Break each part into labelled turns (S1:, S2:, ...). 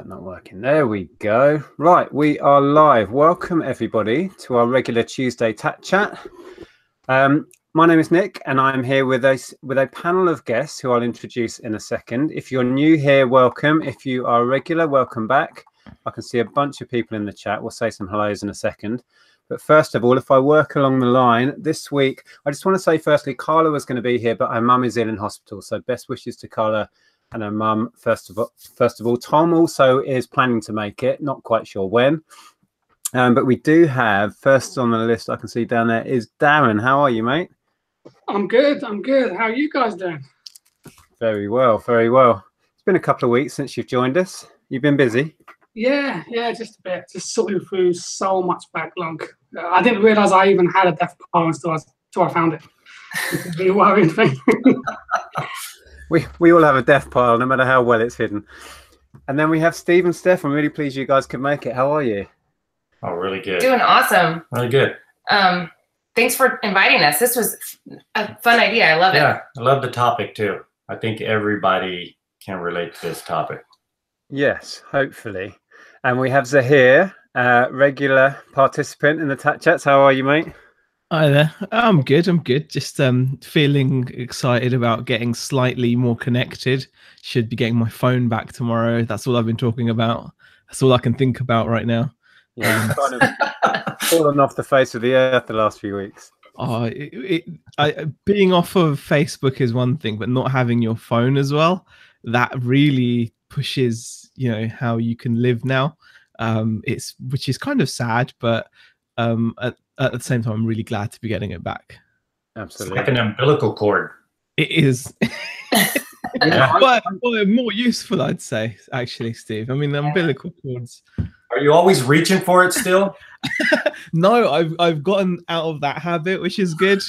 S1: that not working? There we go. Right, we are live. Welcome everybody to our regular Tuesday Tat Chat. My name is Nick, and I'm here with a panel of guests who I'll introduce in a second. If you're new here, welcome. If you are a regular, welcome back. I can see a bunch of people in the chat. We'll say some hellos in a second. But first of all, if I work along the line this week, I just want to say firstly, Carla was going to be here, but her mum is ill in hospital. So best wishes to Carla and her mum first of all. Tom also is planning to make it, not quite sure when. But we do have, first on the list I can see down there is Darren. How are you, mate?
S2: I'm good. I'm good. How are you guys doing?
S1: Very well, very well. It's been a couple of weeks since you've joined us. You've been busy?
S2: Yeah, just a bit. Just sorting through so much backlog. I didn't realize I even had a death pile until I found it. It's a worrying thing.
S1: We all have a death pile, no matter how well it's hidden. And then we have Steve and Steph. I'm really pleased you guys could make it. How are you?
S3: Oh, really good.
S4: Doing awesome.
S3: Really good.
S4: Thanks for inviting us. This was a fun idea. I love it.
S3: Yeah, I love the topic too. I think everybody can relate to this topic.
S1: Yes, hopefully. And we have Zahir, regular participant in the Tat Chats. How are you, mate?
S5: Hi there. I'm good. Just feeling excited about getting slightly more connected. Should be getting my phone back tomorrow. That's all I've been talking about. That's all I can think about right now.
S1: Yeah, kind of fallen off the face of the earth the last few weeks.
S5: Oh, being off of Facebook is one thing, but not having your phone as well, that really pushes, how you can live now. Which is kind of sad, but at the same time, I'm really glad to be getting it back.
S1: Absolutely.
S3: It's like an umbilical cord.
S5: It is.
S3: Yeah.
S5: But more useful, I'd say, actually, Steve. I mean, the umbilical cords.
S3: Are you always reaching for it still?
S5: No, I've gotten out of that habit, which is good.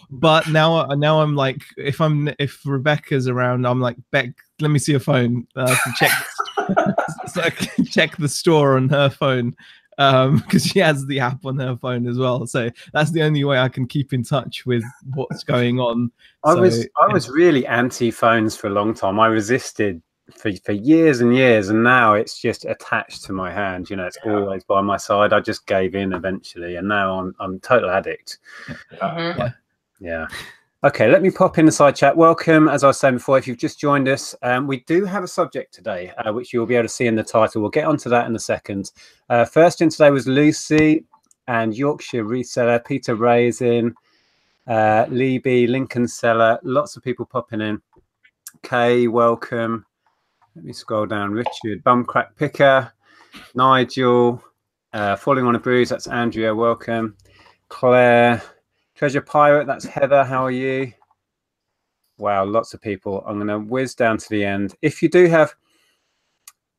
S5: But now I'm like, if Rebecca's around, I'm like, Beck, let me see your phone to check. So I can check the store on her phone because she has the app on her phone as well. So that's the only way I can keep in touch with what's going on. I
S1: was really anti phones for a long time. I resisted for years and years, and now it's just attached to my hand. It's always by my side. I just gave in eventually, and now I'm a total addict. Yeah. Okay, let me pop in the side chat. Welcome, as I was saying before, if you've just joined us, we do have a subject today, which you'll be able to see in the title. We'll get onto that in a second. First in today was Lucy and Yorkshire Reseller, Peter Raisin, Lee B, Lincoln Seller, lots of people popping in. Kay, welcome. Let me scroll down. Richard, Bumcrack Picker, Nigel, Falling on a Bruise, that's Andrea, welcome. Claire, Treasure Pirate, that's Heather, how are you? Wow, lots of people. I'm going to whiz down to the end. If you do have...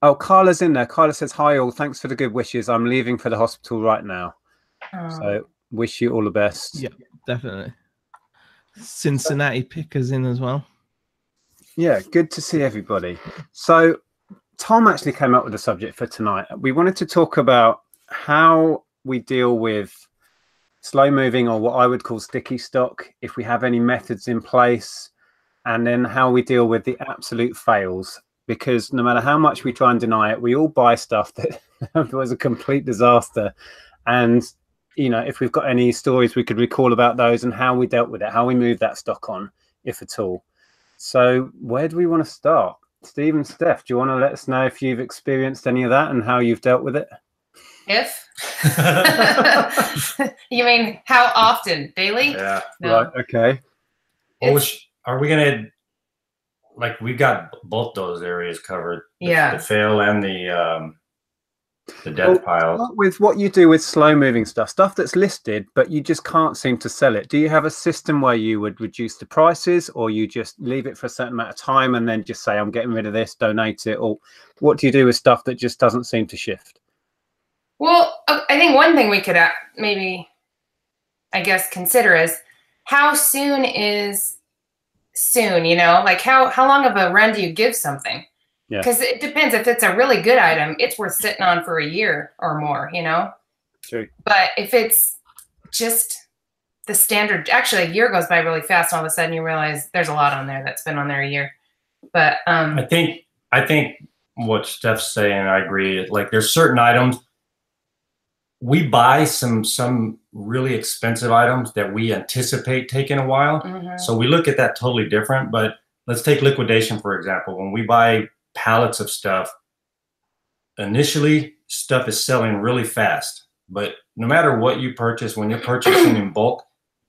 S1: Oh, Carla's in there. Carla says, hi all, thanks for the good wishes. I'm leaving for the hospital right now. So wish you all the best.
S5: Yeah, definitely. Cincinnati Pickers in as well.
S1: Yeah, good to see everybody. So Tom actually came up with a subject for tonight. We wanted to talk about how we deal with slow moving, or what I would call sticky stock, if we have any methods in place, and then how we deal with the absolute fails, because no matter how much we try and deny it, we all buy stuff that was a complete disaster. And if we've got any stories we could recall about those and how we dealt with it, how we moved that stock on, if at all. So where do we want to start? Steve and Steph, do you want to let us know if you've experienced any of that and how you've dealt with it?
S4: If? You mean how often? Daily?
S3: Yeah.
S4: No.
S1: Right, okay.
S3: Are we going to, we've got both those areas covered.
S4: Yeah.
S3: The fail and the death pile.
S1: Start with what you do with slow moving stuff that's listed, but you just can't seem to sell it. Do you have a system where you would reduce the prices, or you just leave it for a certain amount of time and then just say, I'm getting rid of this, donate it? Or what do you do with stuff that just doesn't seem to shift?
S4: Well, I think one thing we could maybe, I guess, consider is how soon is soon, like how long of a run do you give something?
S1: Yeah.
S4: Because it depends. If it's a really good item, it's worth sitting on for a year or more,
S1: True.
S4: But if it's just the standard, actually a year goes by really fast, and all of a sudden you realize there's a lot on there that's been on there a year. But
S3: I think what Steph's saying. I agree. Like there's certain items we buy some really expensive items that we anticipate taking a while. So we look at that totally different. But let's take liquidation, for example. When we buy pallets of stuff, initially stuff is selling really fast. But no matter what you purchase, when you're purchasing in bulk,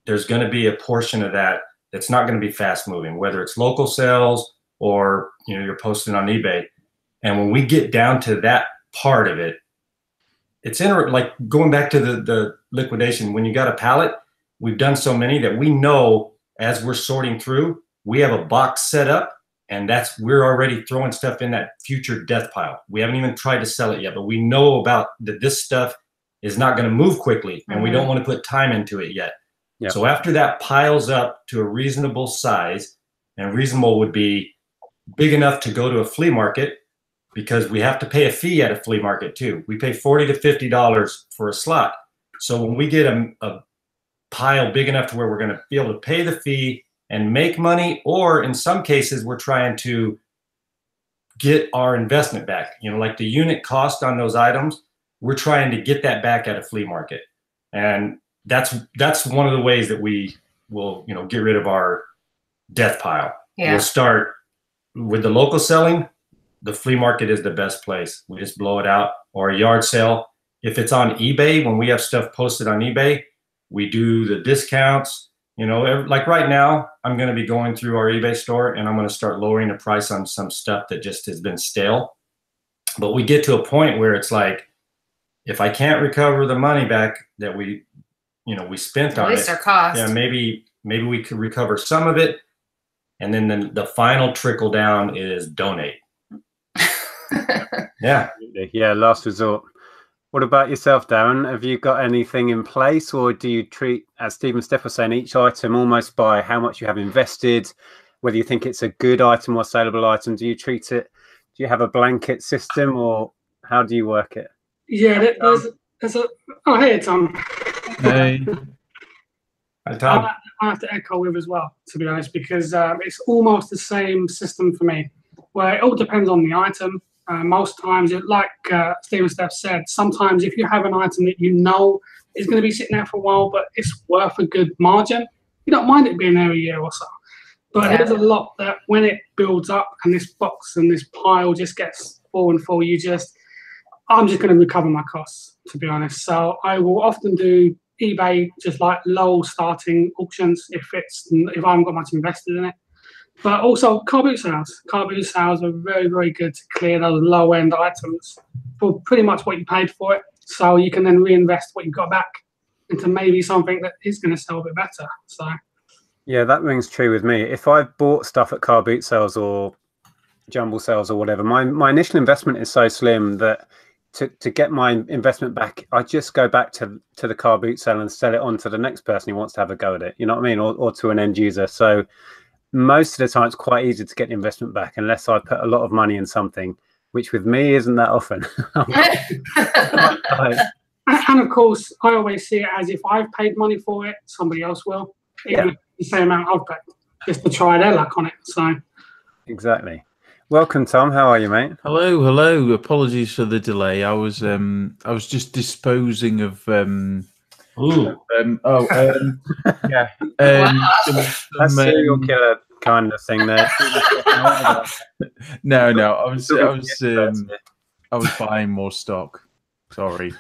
S3: there's going to be a portion of that that's not going to be fast moving, whether it's local sales or you're posting on eBay. And when we get down to that part of it, it's like going back to the liquidation. When you got a pallet, we've done so many that we know as we're sorting through, we have a box set up, and we're already throwing stuff in that future death pile. We haven't even tried to sell it yet, but we know about that this stuff is not going to move quickly, and we don't want to put time into it yet. Yep. So after that piles up to a reasonable size, and reasonable would be big enough to go to a flea market, because we have to pay a fee at a flea market too. We pay $40 to $50 for a slot. So when we get a pile big enough to where we're going to be able to pay the fee and make money, or in some cases we're trying to get our investment back, like the unit cost on those items, we're trying to get that back at a flea market. And that's one of the ways that we will, get rid of our death pile. Yeah. We'll start with the local selling. The flea market is the best place. We just blow it out, or a yard sale. If it's on eBay, when we have stuff posted on eBay, we do the discounts. Like right now, I'm going to be going through our eBay store and I'm going to start lowering the price on some stuff that just has been stale. But we get to a point where it's like, if I can't recover the money back that we spent on it, at least our cost. Yeah, maybe we could recover some of it, and then the final trickle down is donate.
S1: Yeah, last resort. What about yourself, Darren? Have you got anything in place, or do you treat, as Steve and Steph were saying, each item almost by how much you have invested, whether you think it's a good item or saleable item? Do you treat it, do you have a blanket system, or how do you work it?
S2: Yeah, there's a hey Tom.
S3: Hey. Hi, Tom.
S2: I have to echo with as well, to be honest, because it's almost the same system for me, where it all depends on the item. Most times, like Steve and Steph said, sometimes if you have an item that is going to be sitting there for a while, but it's worth a good margin, you don't mind it being there a year or so. But there's a lot that when it builds up and this box and this pile just gets full and full, I'm just going to recover my costs, to be honest. So I will often do eBay, just like low starting auctions if I haven't got much invested in it. But also car boot sales. Car boot sales are very, very good to clear those low-end items for pretty much what you paid for it. So you can then reinvest what you got back into maybe something that is going to sell a bit better. So
S1: yeah, that rings true with me. If I've bought stuff at car boot sales or jumble sales or whatever, my initial investment is so slim that to get my investment back, I just go back to the car boot sale and sell it on to the next person who wants to have a go at it. You know what I mean? Or to an end user. So most of the time it's quite easy to get the investment back unless I put a lot of money in something, which with me isn't that often.
S2: And of course, I always see it as if I've paid money for it, somebody else will, even if the same amount I've paid, just to try their luck on it. So
S1: exactly. Welcome, Tom. How are you, mate?
S6: Hello. Apologies for the delay. I was just disposing of yeah.
S1: That's serial killer kind of thing there.
S6: No. I was buying more stock. Sorry.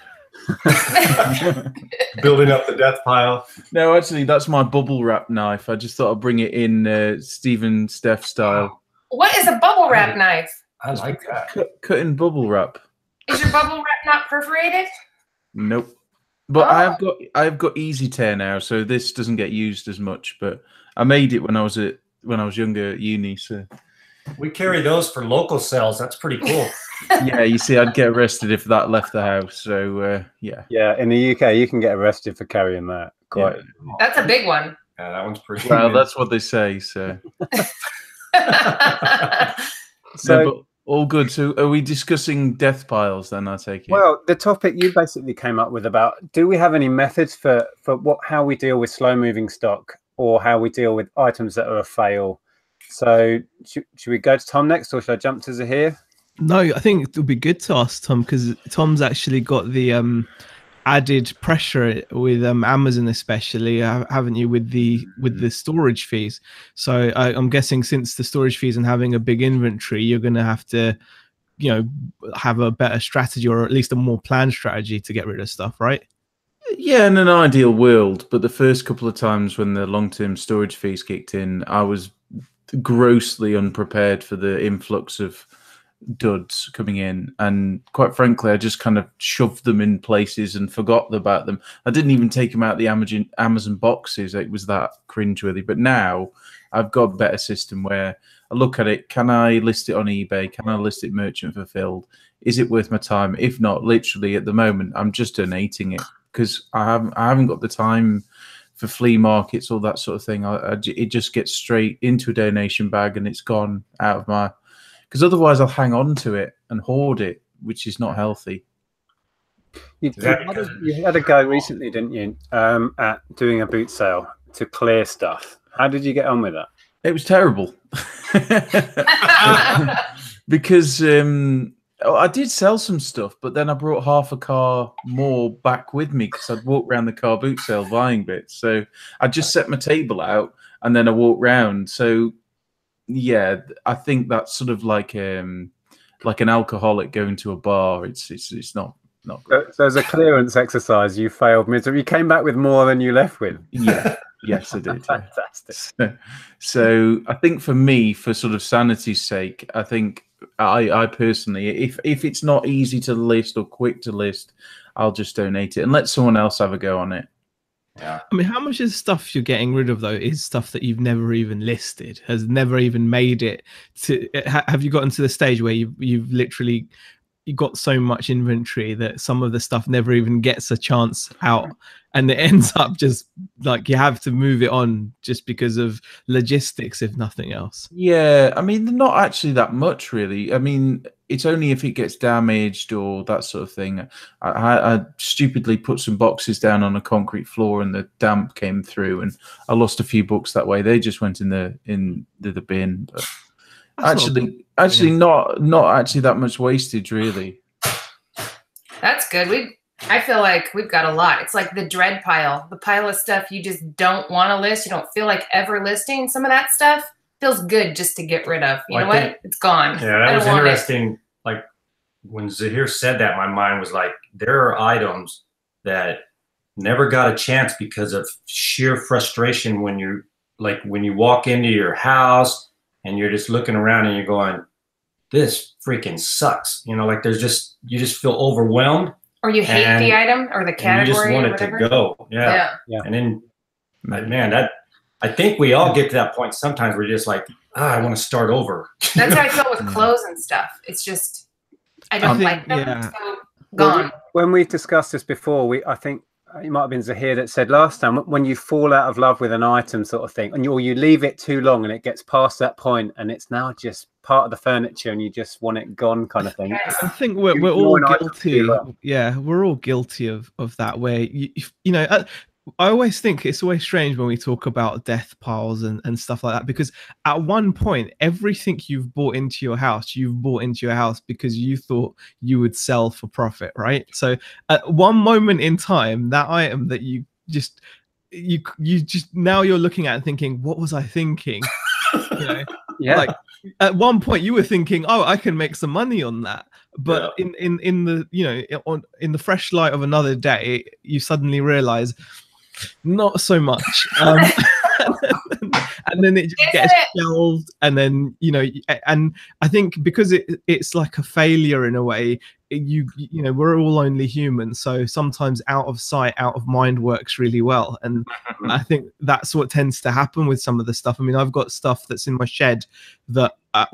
S3: Building up the death pile.
S6: No, actually, that's my bubble wrap knife. I just thought I'd bring it in Stephen Steph style.
S4: What is a bubble wrap knife?
S3: I like that.
S6: Cutting bubble wrap.
S4: Is your bubble wrap not perforated?
S6: Nope. But I've got easy tear now, so this doesn't get used as much. But I made it when I was younger at uni. So
S3: we carry those for local sales. That's pretty cool.
S6: Yeah, you see, I'd get arrested if that left the house. So yeah.
S1: Yeah, in the UK, you can get arrested for carrying that. Quite.
S4: Yeah. That's a big one.
S3: Yeah, that one's pretty.
S6: Well, that's what they say. So.
S1: So.
S6: No, but all good. So are we discussing death piles then, I take it?
S1: Well, the topic you basically came up with about, do we have any methods for how we deal with slow moving stock, or how we deal with items that are a fail? So should we go to Tom next, or should I jump to Zahir?
S5: No, I think it would be good to ask Tom, because Tom's actually got the added pressure with Amazon, especially, haven't you, with the storage fees? So I'm guessing, since the storage fees and having a big inventory, you're going to have to, you know, have a better strategy, or at least a more planned strategy to get rid of stuff, right?
S6: Yeah, in an ideal world, but the first couple of times when the long-term storage fees kicked in, I was grossly unprepared for the influx of duds coming in, and quite frankly, I just kind of shoved them in places and forgot about them. I didn't even take them out the Amazon boxes. It was that cringeworthy. But now I've got a better system where I look at it. Can I list it on eBay? Can I list it merchant fulfilled? Is it worth my time? If not, literally at the moment, I'm just donating it, because I haven't got the time for flea markets, all that sort of thing. It just gets straight into a donation bag, and it's gone out of my. Because otherwise, I'll hang on to it and hoard it, which is not healthy.
S1: You had a go recently, didn't you, at doing a boot sale to clear stuff? How did you get on with that?
S6: It was terrible. Because I did sell some stuff, but then I brought half a car more back with me, because I'd walk around the car boot sale buying bits. So I just set my table out and then I walked round. So yeah, I think that's sort of like an alcoholic going to a bar. It's not great.
S1: So as a clearance exercise, you failed miserably. You came back with more than you left with.
S6: Yeah. Yes, I did. Yeah.
S1: Fantastic.
S6: So I think for me, for sort of sanity's sake, I think I personally, if it's not easy to list or quick to list, I'll just donate it and let someone else have a go on it.
S3: Yeah.
S5: I mean, how much of the stuff you're getting rid of, though, is stuff that you've never even listed, has never even made it to? Have you gotten to the stage where you've literally got so much inventory that some of the stuff never even gets a chance out, and it ends up just like you have to move it on just because of logistics, if nothing else?
S6: Yeah, I mean, not actually that much, really. I mean, it's only if it gets damaged or that sort of thing. I stupidly put some boxes down on a concrete floor, and the damp came through, and I lost a few books that way. They just went in the bin. But not actually that much wastage, really.
S4: That's good. I feel like we've got a lot. It's like the dread pile, the pile of stuff you just don't want to list. You don't feel like ever listing. Some of that stuff feels good just to get rid of. You know what? It's gone.
S3: Yeah, that was interesting. Like when Zahir said that, my mind was like, there are items that never got a chance because of sheer frustration when you walk into your house and you're just looking around and you're going, this freaking sucks. You know, like you just feel overwhelmed.
S4: Or you hate the item or the category.
S3: And you just want it to go. Yeah. And then, man, I think we all get to that point. Sometimes we're just like, I want to start over.
S4: That's how I feel with clothes and stuff. It's just, I don't like them.
S5: Yeah.
S4: So gone.
S1: When we discussed this before, I think it might have been Zahir that said last time, when you fall out of love with an item sort of thing, or you leave it too long and it gets past that point and it's now just part of the furniture and you just want it gone kind of thing.
S5: I think we're all guilty. Yeah, we're all guilty of that, where you know, I always think it's always strange when we talk about death piles and stuff like that, because at one point, everything you've bought into your house because you thought you would sell for profit, right? So at one moment in time, that item that you just now you're looking at and thinking, what was I thinking? You know?
S1: Yeah.
S5: Like at one point you were thinking, oh, I can make some money on that. But in the, you know, in the fresh light of another day, you suddenly realize not so much. And then it just gets shelved, and then, you know, and I think because it's like a failure in a way, you know, we're all only human, so sometimes out of sight, out of mind works really well. And I think that's what tends to happen with some of the stuff. I mean, I've got stuff that's in my shed that at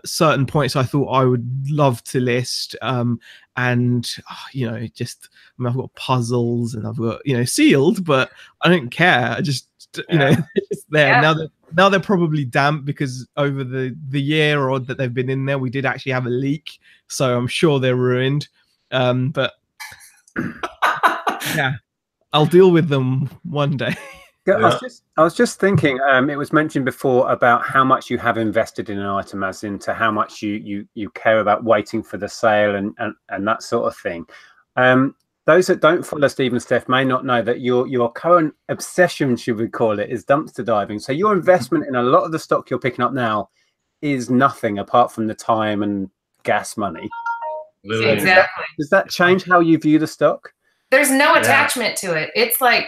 S5: certain points I thought I would love to list, and you know, just, I mean, I've got puzzles and I've got, you know, sealed, but I don't care. I just, you know, it's just there. Now they're probably damp because over the year or that they've been in there, we did actually have a leak, so I'm sure they're ruined. But yeah, I'll deal with them one day.
S1: Yeah, I was just thinking. It was mentioned before about how much you have invested in an item, as into how much you care about waiting for the sale and that sort of thing. Those that don't follow Steve and Steph may not know that your current obsession, should we call it, is dumpster diving. So your investment in a lot of the stock you're picking up now is nothing apart from the time and gas money.
S4: Exactly.
S1: Does that change how you view the stock?
S4: There's no attachment to it. It's like,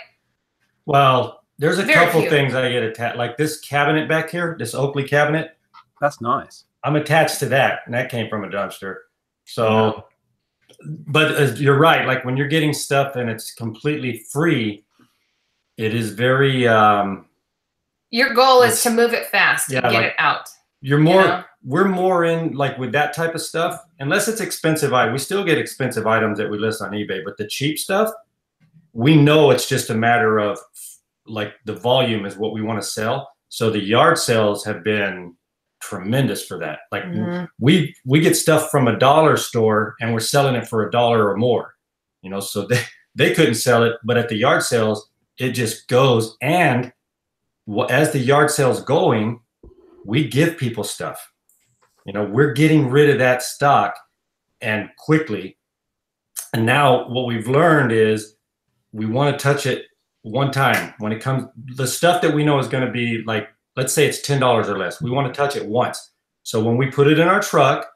S3: well, there's a couple
S4: few
S3: things I get attached, like this cabinet back here, this Oakley cabinet.
S1: That's nice.
S3: I'm attached to that, and that came from a dumpster. So, but you're right. Like when you're getting stuff and it's completely free, it is very.
S4: Your goal is to move it fast and get it out.
S3: You're more. We're more in like with that type of stuff, unless it's expensive. We still get expensive items that we list on eBay, but the cheap stuff, we know it's just a matter of like the volume is what we want to sell. So the yard sales have been tremendous for that. Like we get stuff from a dollar store and we're selling it for $1 or more, you know, so they couldn't sell it, but at the yard sales, it just goes. And as the yard sales going, we give people stuff, you know, we're getting rid of that stock and quickly. And now what we've learned is we want to touch it one time when it comes, the stuff that we know is going to be like, let's say it's $10 or less. We want to touch it once. So when we put it in our truck,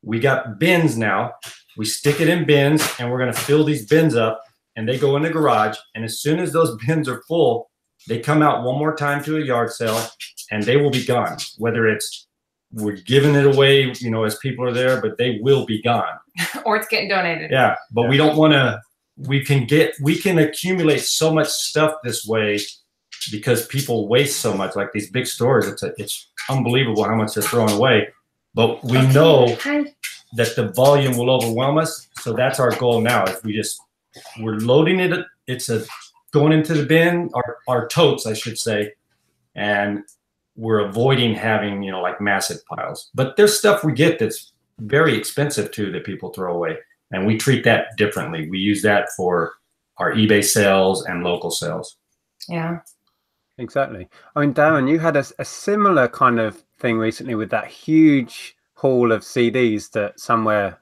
S3: we got bins now. We stick it in bins and we're going to fill these bins up and they go in the garage. And as soon as those bins are full, they come out one more time to a yard sale and they will be gone. Whether it's we're giving it away, you know, as people are there, but they will be gone.
S4: Or it's getting donated.
S3: Yeah, but we don't want to. We can accumulate so much stuff this way because people waste so much. Like these big stores, it's unbelievable how much they're throwing away. But we know that the volume will overwhelm us. So that's our goal now. Is we're loading it. It's going into the bin, our totes, I should say, and we're avoiding having, you know, like massive piles. But there's stuff we get that's very expensive too that people throw away, and we treat that differently. We use that for our eBay sales and local sales.
S4: Yeah,
S1: exactly. I mean, Darren, you had a similar kind of thing recently with that huge haul of CDs that somewhere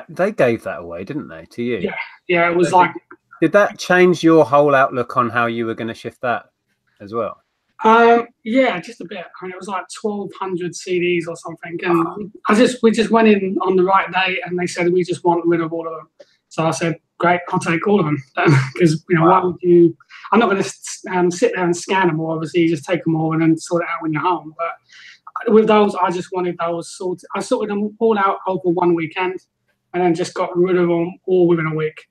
S1: they gave that away, didn't they, to you?
S2: Yeah. It was like.
S1: Did that change your whole outlook on how you were going to shift that as well?
S2: Yeah, just a bit. I mean, it was like 1,200 CDs or something, and we just went in on the right day, and they said we just want rid of all of them. So I said, great, I'll take all of them, because you know, why would you? I'm not going to sit there and scan them all. Obviously, you just take them all and then sort it out when you're home. But with those, I just wanted those sorted. I sorted them all out over one weekend, and then just got rid of them all within a week.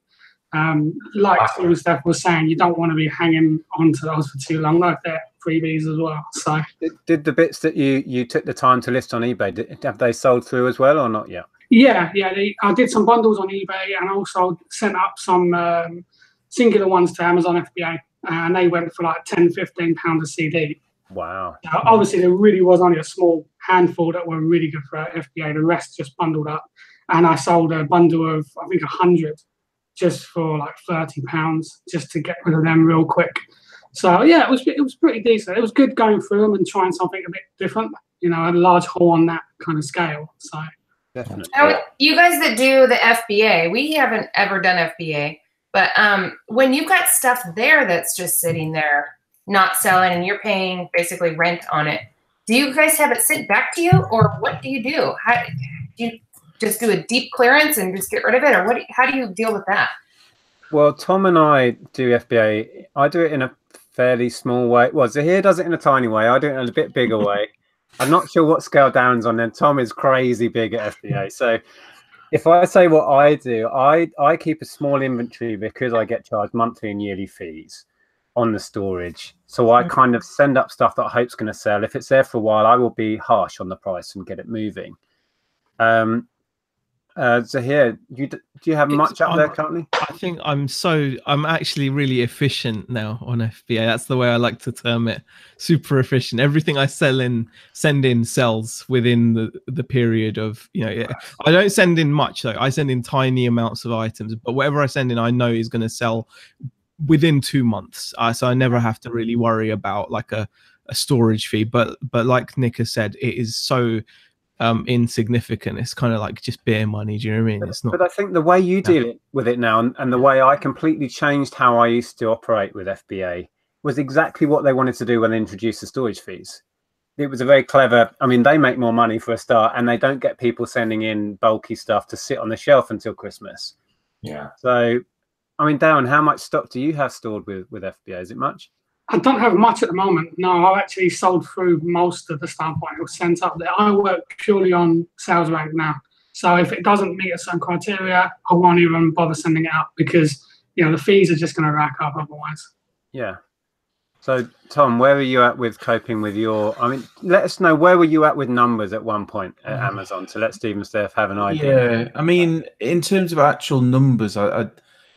S2: Like Steve Steph was saying, you don't want to be hanging on to those for too long, like they're freebies as well. So
S1: did the bits that you took the time to list on eBay, have they sold through as well or not yet?
S2: Yeah, I did some bundles on eBay and also sent up some singular ones to Amazon FBA, and they went for like £10-15 a CD.
S1: Wow.
S2: Obviously there really was only a small handful that were really good for FBA. The rest just bundled up, and I sold a bundle of I think 100 just for like £30, just to get rid of them real quick. So yeah, it was pretty decent. It was good going through them and trying something a bit different, you know, a large haul on that kind of scale. So
S1: definitely.
S4: Now, you guys that do the FBA, we haven't ever done FBA, but when you've got stuff there that's just sitting there, not selling, and you're paying basically rent on it, do you guys have it sent back to you, or what do you do? How do you just do a deep clearance and just get rid of it, or what? How do you deal with that?
S1: Well, Tom and I do FBA. I do it in a fairly small way. Well, Zahir does it in a tiny way. I do it in a bit bigger way. I'm not sure what scale Darren's on. Then Tom is crazy big at FBA. So if I say what I do, I keep a small inventory because I get charged monthly and yearly fees on the storage. So I kind of send up stuff that I hope's going to sell. If it's there for a while, I will be harsh on the price and get it moving. Zahir, do you have much up there currently?
S5: I think I'm actually really efficient now on FBA. That's the way I like to term it. Super efficient. Everything I send in sells within the period of, you know, I don't send in much though. I send in tiny amounts of items, but whatever I send in, I know is going to sell within 2 months. So I never have to really worry about like a storage fee. But like Nick has said, it is so insignificant. It's kind of like just bare money. Do you know what I mean? It's not.
S1: But I think the way you deal with it now, and the way I completely changed how I used to operate with FBA, was exactly what they wanted to do when they introduced the storage fees. It was a very clever. I mean, they make more money for a start, and they don't get people sending in bulky stuff to sit on the shelf until Christmas.
S3: Yeah.
S1: So, I mean, Darren, how much stock do you have stored with FBA? Is it much?
S2: I don't have much at the moment. No, I've actually sold through most of the standpoint. It was sent up there. I work purely on sales rank now. So if it doesn't meet a certain criteria, I won't even bother sending it out because, you know, the fees are just going to rack up otherwise.
S1: Yeah. So, Tom, where are you at with coping with your... I mean, let us know, where were you at with numbers at one point at Amazon to let Steve and Steph have an idea?
S6: Yeah, I mean, in terms of actual numbers,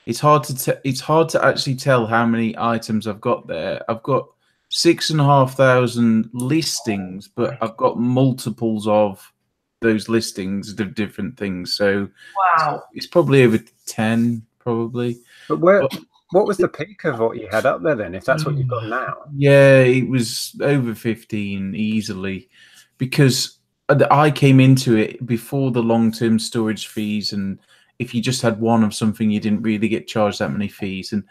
S6: it's hard to actually tell how many items I've got there. I've got 6,500 listings, but I've got multiples of those listings of different things. So
S4: Wow,
S6: it's probably over 10, probably.
S1: But what was the peak of what you had up there then, if that's what you've got now?
S6: Yeah, it was over 15 easily, because I came into it before the long-term storage fees, and if you just had one of something, you didn't really get charged that many fees. And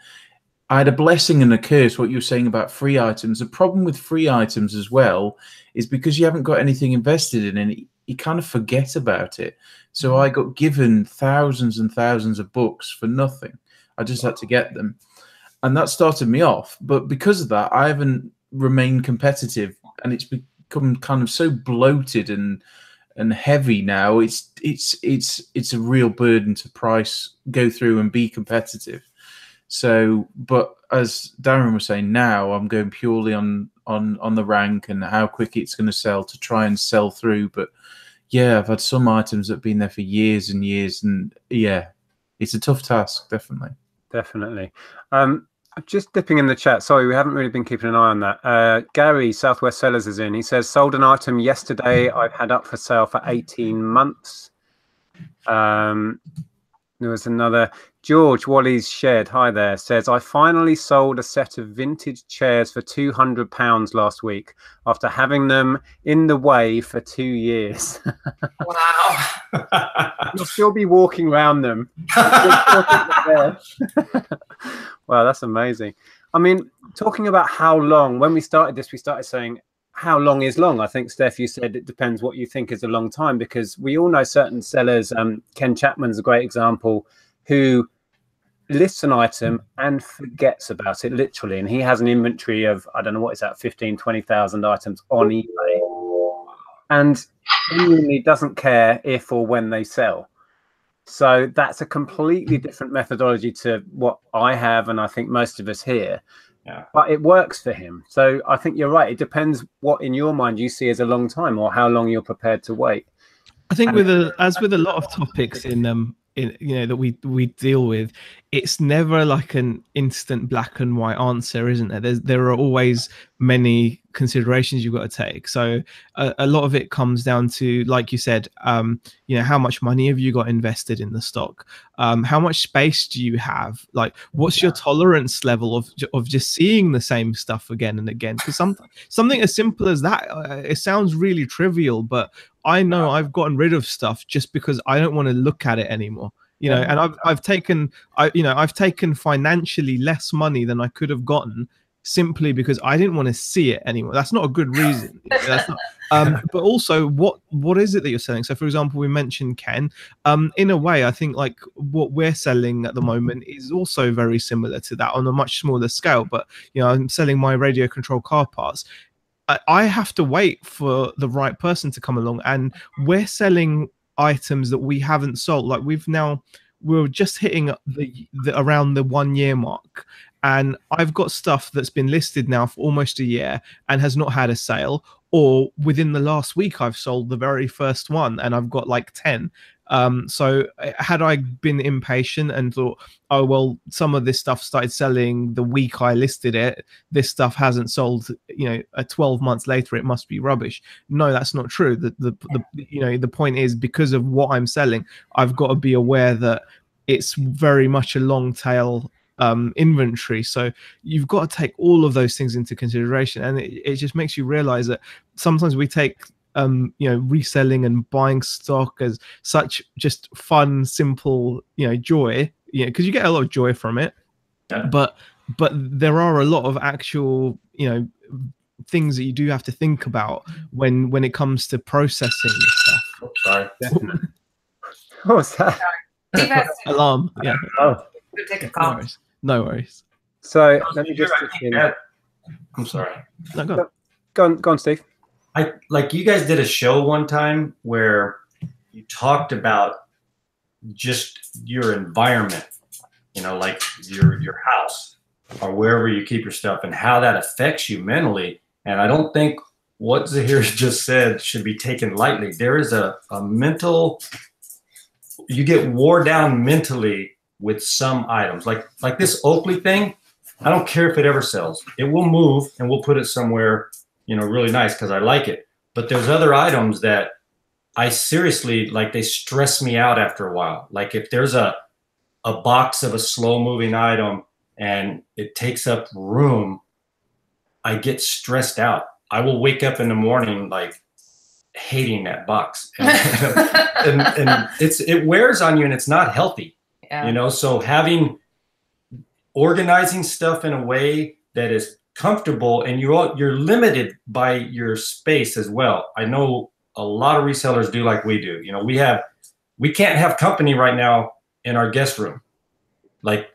S6: I had a blessing and a curse, what you were saying about free items. The problem with free items as well is because you haven't got anything invested in it, you kind of forget about it. So I got given thousands and thousands of books for nothing. I just had to get them. And that started me off. But because of that, I haven't remained competitive. And it's become kind of so bloated and heavy now. It's a real burden to go through and be competitive. So, but as Darren was saying, now I'm going purely on the rank and how quick it's going to sell to try and sell through. But yeah, I've had some items that have been there for years and years, and yeah, it's a tough task, definitely.
S1: Just dipping in the chat. Sorry, we haven't really been keeping an eye on that. Gary, Southwest Sellers, is in. He says, sold an item yesterday I've had up for sale for 18 months. There was another. George, Wally's Shed, hi there, says, I finally sold a set of vintage chairs for £200 last week after having them in the way for 2 years.
S4: wow.
S1: You'll still be walking around them. Wow, that's amazing. I mean, talking about how long, when we started this, we started saying, how long is long? I think, Steph, you said it depends what you think is a long time, because we all know certain sellers, Ken Chapman's a great example, who lists an item and forgets about it, literally. And he has an inventory of, I don't know, what is that, 15, 20,000 items on eBay. And genuinely doesn't care if or when they sell. So that's a completely different methodology to what I have, and I think most of us here.
S3: Yeah.
S1: But it works for him. So I think you're right. It depends what in your mind you see as a long time, or how long you're prepared to wait.
S5: I think as with a lot of topics in that we deal with, it's never like an instant black and white answer, isn't there? There are always many considerations you've got to take. So a lot of it comes down to, like you said, how much money have you got invested in the stock? How much space do you have? Like, what's your tolerance level of just seeing the same stuff again and again? Because something as simple as that, it sounds really trivial, but I know I've gotten rid of stuff just because I don't want to look at it anymore. And I've taken financially less money than I could have gotten simply because I didn't want to see it anymore. That's not a good reason. That's not, but also, what is it that you're selling? So, for example, we mentioned Ken. In a way, I think like what we're selling at the moment is also very similar to that on a much smaller scale. But I'm selling my radio control car parts. I have to wait for the right person to come along, and we're selling items that we haven't sold. Like we're just hitting the around the 1 year mark, and I've got stuff that's been listed now for almost a year and has not had a sale, or within the last week I've sold the very first one and I've got like 10. So had I been impatient and thought, oh well, some of this stuff started selling the week I listed it, this stuff hasn't sold, 12 months later, it must be rubbish. No, that's not true. The point is, because of what I'm selling, I've got to be aware that it's very much a long tail inventory. So you've got to take all of those things into consideration, and it just makes you realize that sometimes we take reselling and buying stock as such just fun, simple, joy, because you get a lot of joy from it.
S3: Yeah.
S5: But there are a lot of actual things that you do have to think about when it comes to processing this stuff.
S3: Oh, sorry.
S1: What was that?
S4: Steve has
S5: Alarm. Yeah.
S1: Oh,
S4: to take a
S5: No
S4: call.
S5: worries. No worries.
S1: so let me just.
S3: I'm sorry.
S5: No, go on.
S1: Go on, Steve.
S3: Like you guys did a show one time where you talked about just your environment, like your house or wherever you keep your stuff and how that affects you mentally. And I don't think what Zahir just said should be taken lightly. There is a mental, you get wore down mentally with some items. Like this Oakley thing, I don't care if it ever sells. It will move and we'll put it somewhere, really nice because I like it. But there's other items that I seriously, like, they stress me out after a while. Like if there's a box of a slow moving item and it takes up room, I get stressed out. I will wake up in the morning like hating that box, and it wears on you and it's not healthy.
S4: Yeah.
S3: So organizing stuff in a way that is comfortable, and you're limited by your space as well. I know a lot of resellers do like we do. We can't have company right now in our guest room. Like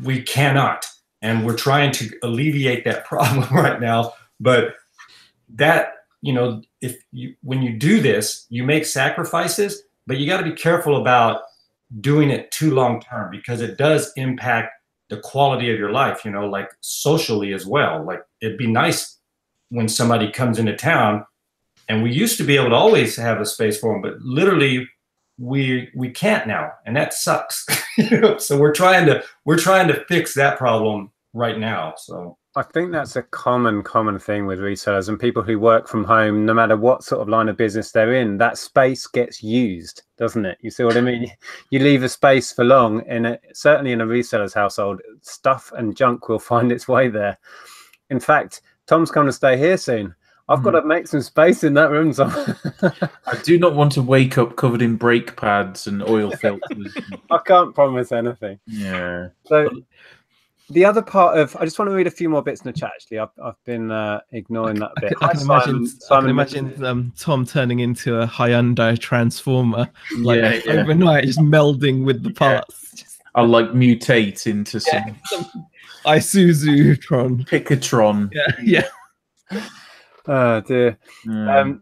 S3: we cannot. And we're trying to alleviate that problem right now. But that, when you do this, you make sacrifices, but you got to be careful about doing it too long term because it does impact the quality of your life, like socially as well. Like it'd be nice when somebody comes into town, and we used to be able to always have a space for them, but literally we can't now, and that sucks. So we're trying to fix that problem right now. So
S1: I think that's a common thing with resellers and people who work from home, no matter what sort of line of business they're in. That space gets used, doesn't it? You see what I mean? You leave a space for long, and certainly in a reseller's household, stuff and junk will find its way there. In fact, Tom's coming to stay here soon. I've got to make some space in that room. So
S6: I do not want to wake up covered in brake pads and oil filters.
S1: I can't promise anything.
S6: Yeah.
S1: So the other part of, I just want to read a few more bits in the chat. Actually, I've been ignoring that a bit.
S5: I can imagine Tom turning into a Hyundai transformer, overnight, just melding with the parts.
S6: I'll mutate into some
S5: Isuzu-tron.
S6: Picatron.
S5: Yeah.
S1: Oh dear.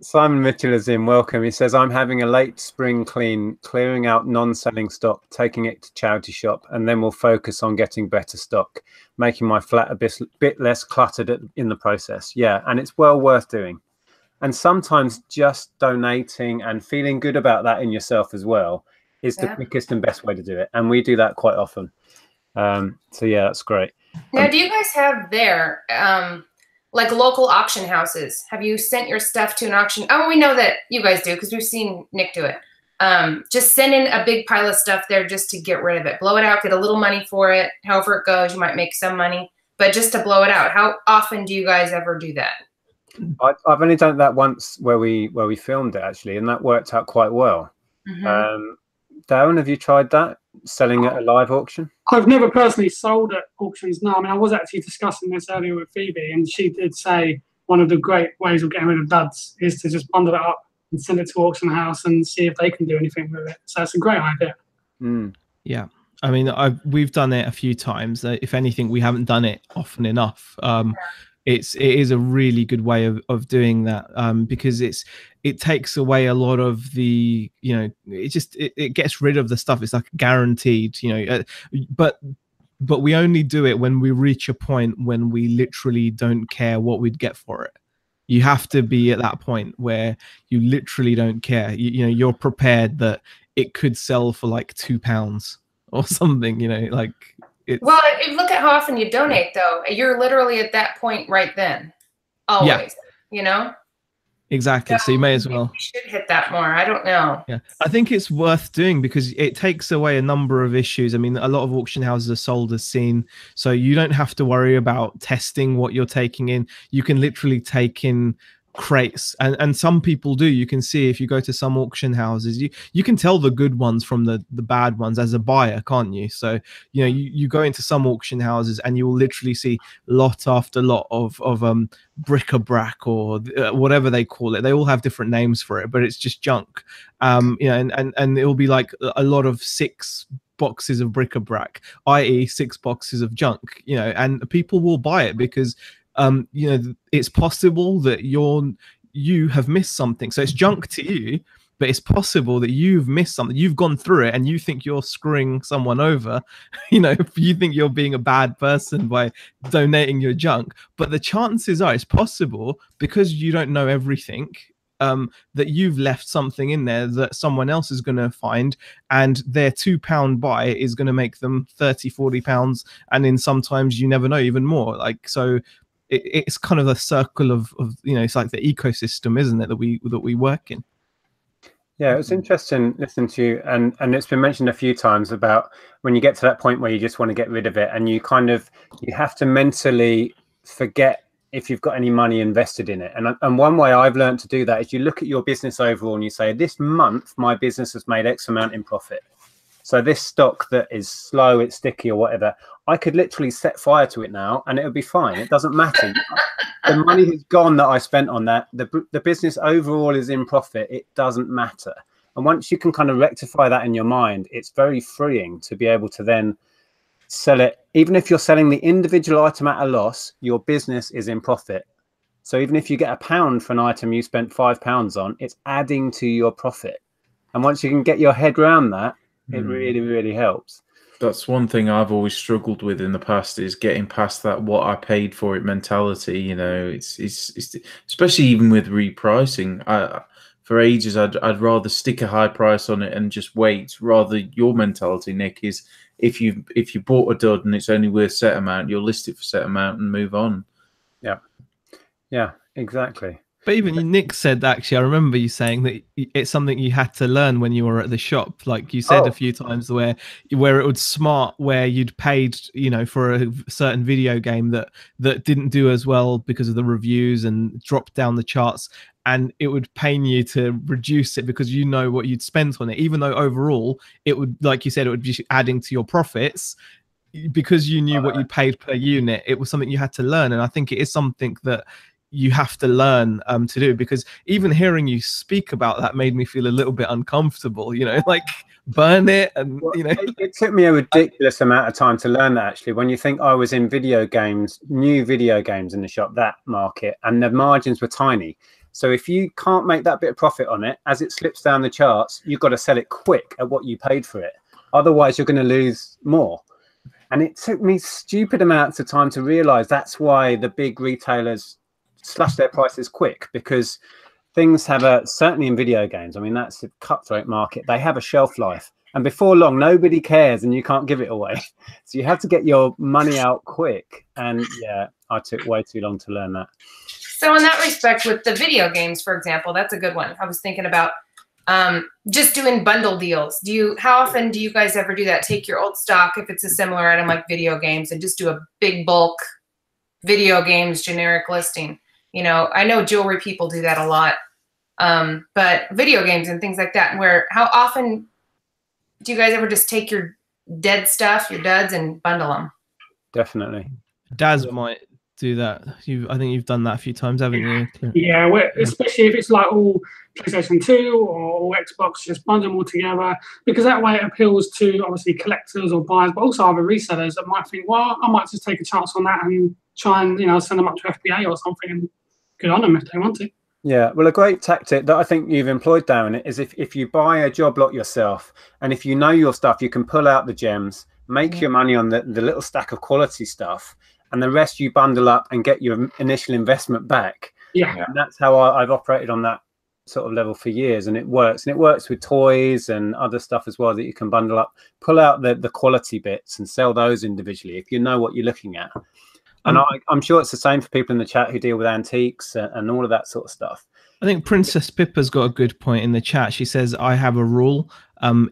S1: Simon Mitchell is in. Welcome. He says, I'm having a late spring clean, clearing out non-selling stock, taking it to charity shop, and then we'll focus on getting better stock, making my flat a bit less cluttered in the process. Yeah, and it's well worth doing. And sometimes just donating and feeling good about that in yourself as well is the quickest and best way to do it. And we do that quite often. So yeah, that's great.
S4: Now, do you guys have there like local auction houses? Have you sent your stuff to an auction? Oh, we know that you guys do because we've seen Nick do it. Just send in a big pile of stuff there just to get rid of it. Blow it out, get a little money for it. However it goes, you might make some money, but just to blow it out. How often do you guys ever do that?
S1: I've only done that once where we filmed it actually, and that worked out quite well. Darren, have you tried that, selling at a live auction?
S2: I've never personally sold at auctions. No, I mean, I was actually discussing this earlier with Phoebe, and she did say one of the great ways of getting rid of duds is to just bundle it up and send it to auction house and see if they can do anything with it. So it's a great idea.
S5: Yeah. I mean, we've done it a few times. If anything, we haven't done it often enough. It is a really good way of doing that, because it takes away a lot of the, it gets rid of the stuff. It's like guaranteed, but we only do it when we reach a point when we literally don't care what we'd get for it. You have to be at that point where you literally don't care. You're prepared that it could sell for like £2 or something,
S4: Well, look at how often you donate, though. You're literally at that point right then. Always,
S5: Exactly. So you may as well.
S4: We should hit that more. I don't know.
S5: Yeah, I think it's worth doing because it takes away a number of issues. I mean, a lot of auction houses are sold as seen, so you don't have to worry about testing what you're taking in. You can literally take in crates, and some people do. You can see if you go to some auction houses, you can tell the good ones from the bad ones as a buyer, can't you? So you know, you go into some auction houses and you will literally see lot after lot of bric-a-brac or whatever they call it. They all have different names for it, but it's just junk. You know, and it will be like a lot of 6 boxes of bric-a-brac, i.e. 6 boxes of junk, you know, and people will buy it because you know, it's possible that you have missed something. So it's junk to you, but it's possible that you've missed something. You've gone through it and you think you're screwing someone over. You know, you think you're being a bad person by donating your junk, but the chances are it's possible, because you don't know everything, that you've left something in there that someone else is going to find, and their £2 buy is going to make them 30-40 pounds, and then sometimes you never know, even more. Like, so it's kind of a circle of you know, it's like the ecosystem, isn't it, that we work in.
S1: Yeah, it was interesting listening to you, and it's been mentioned a few times about when you get to that point where you just want to get rid of it, and you have to mentally forget if you've got any money invested in it. And one way I've learned to do that is you look at your business overall and you say, this month my business has made X amount in profit. So this stock that is slow, it's sticky or whatever, I could literally set fire to it now and it would be fine. It doesn't matter. The money is gone that I spent on that. The business overall is in profit. It doesn't matter. And once you can kind of rectify that in your mind, it's very freeing to be able to then sell it. Even if you're selling the individual item at a loss, your business is in profit. So even if you get £1 for an item you spent £5 on, it's adding to your profit. And once you can get your head around that, it really, really helps.
S6: That's one thing I've always struggled with in the past, is getting past that what I paid for it mentality. You know, it's especially even with repricing. For ages, I'd rather stick a high price on it and just wait. Rather, your mentality, Nick, is if you bought a dud and it's only worth set amount, you'll list it for set amount and move on.
S1: Yeah, exactly.
S5: But even Nick said, actually, I remember you saying that it's something you had to learn when you were at the shop. Like you said a few times, where it was smart, where you'd paid, you know, for a certain video game that didn't do as well because of the reviews and dropped down the charts, and it would pain you to reduce it because you know what you'd spent on it, even though overall it would, like you said, it would be adding to your profits. Because you knew what you paid per unit, it was something you had to learn. And I think it is something that you have to learn to do, because even hearing you speak about that made me feel a little bit uncomfortable, you know, like burn it. And you know,
S1: it took me a ridiculous amount of time to learn that, actually. When you think I was in video games, new video games in the shop, that market, and the margins were tiny. So if you can't make that bit of profit on it as it slips down the charts, you've got to sell it quick at what you paid for it, otherwise you're going to lose more. And it took me stupid amounts of time to realize that's why the big retailers slash their prices quick, because things have certainly in video games, I mean, that's a cutthroat market. They have a shelf life, and before long nobody cares and you can't give it away. So you have to get your money out quick. And yeah, I took way too long to learn that.
S4: So in that respect, with the video games, for example, that's a good one. I was thinking about just doing bundle deals. How often do you guys ever do that? Take your old stock, if it's a similar item like video games, and just do a big bulk video games generic listing. You know, I know jewelry people do that a lot, but video games and things like that, how often do you guys ever just take your dead stuff, your duds, and bundle them?
S1: Definitely.
S5: Daz might do that. I think you've done that a few times, haven't you?
S2: Yeah, especially if it's like all PlayStation 2 or all Xbox, just bundle them all together, because that way it appeals to obviously collectors or buyers, but also other resellers that might think, well, I might just take a chance on that and try and, you know, send them up to FBA or something, and good on them if they want to. Yeah,
S1: well, a great tactic that I think you've employed, Darren, is if you buy a job lot yourself, and if you know your stuff, you can pull out the gems, make your money on the little stack of quality stuff, and the rest you bundle up and get your initial investment back.
S2: Yeah.
S1: And that's how I've operated on that sort of level for years, and it works. And it works with toys and other stuff as well that you can bundle up, pull out the quality bits and sell those individually if you know what you're looking at. And I'm sure it's the same for people in the chat who deal with antiques and all of that sort of stuff.
S5: I think Princess Pippa's got a good point in the chat. She says, I have a rule.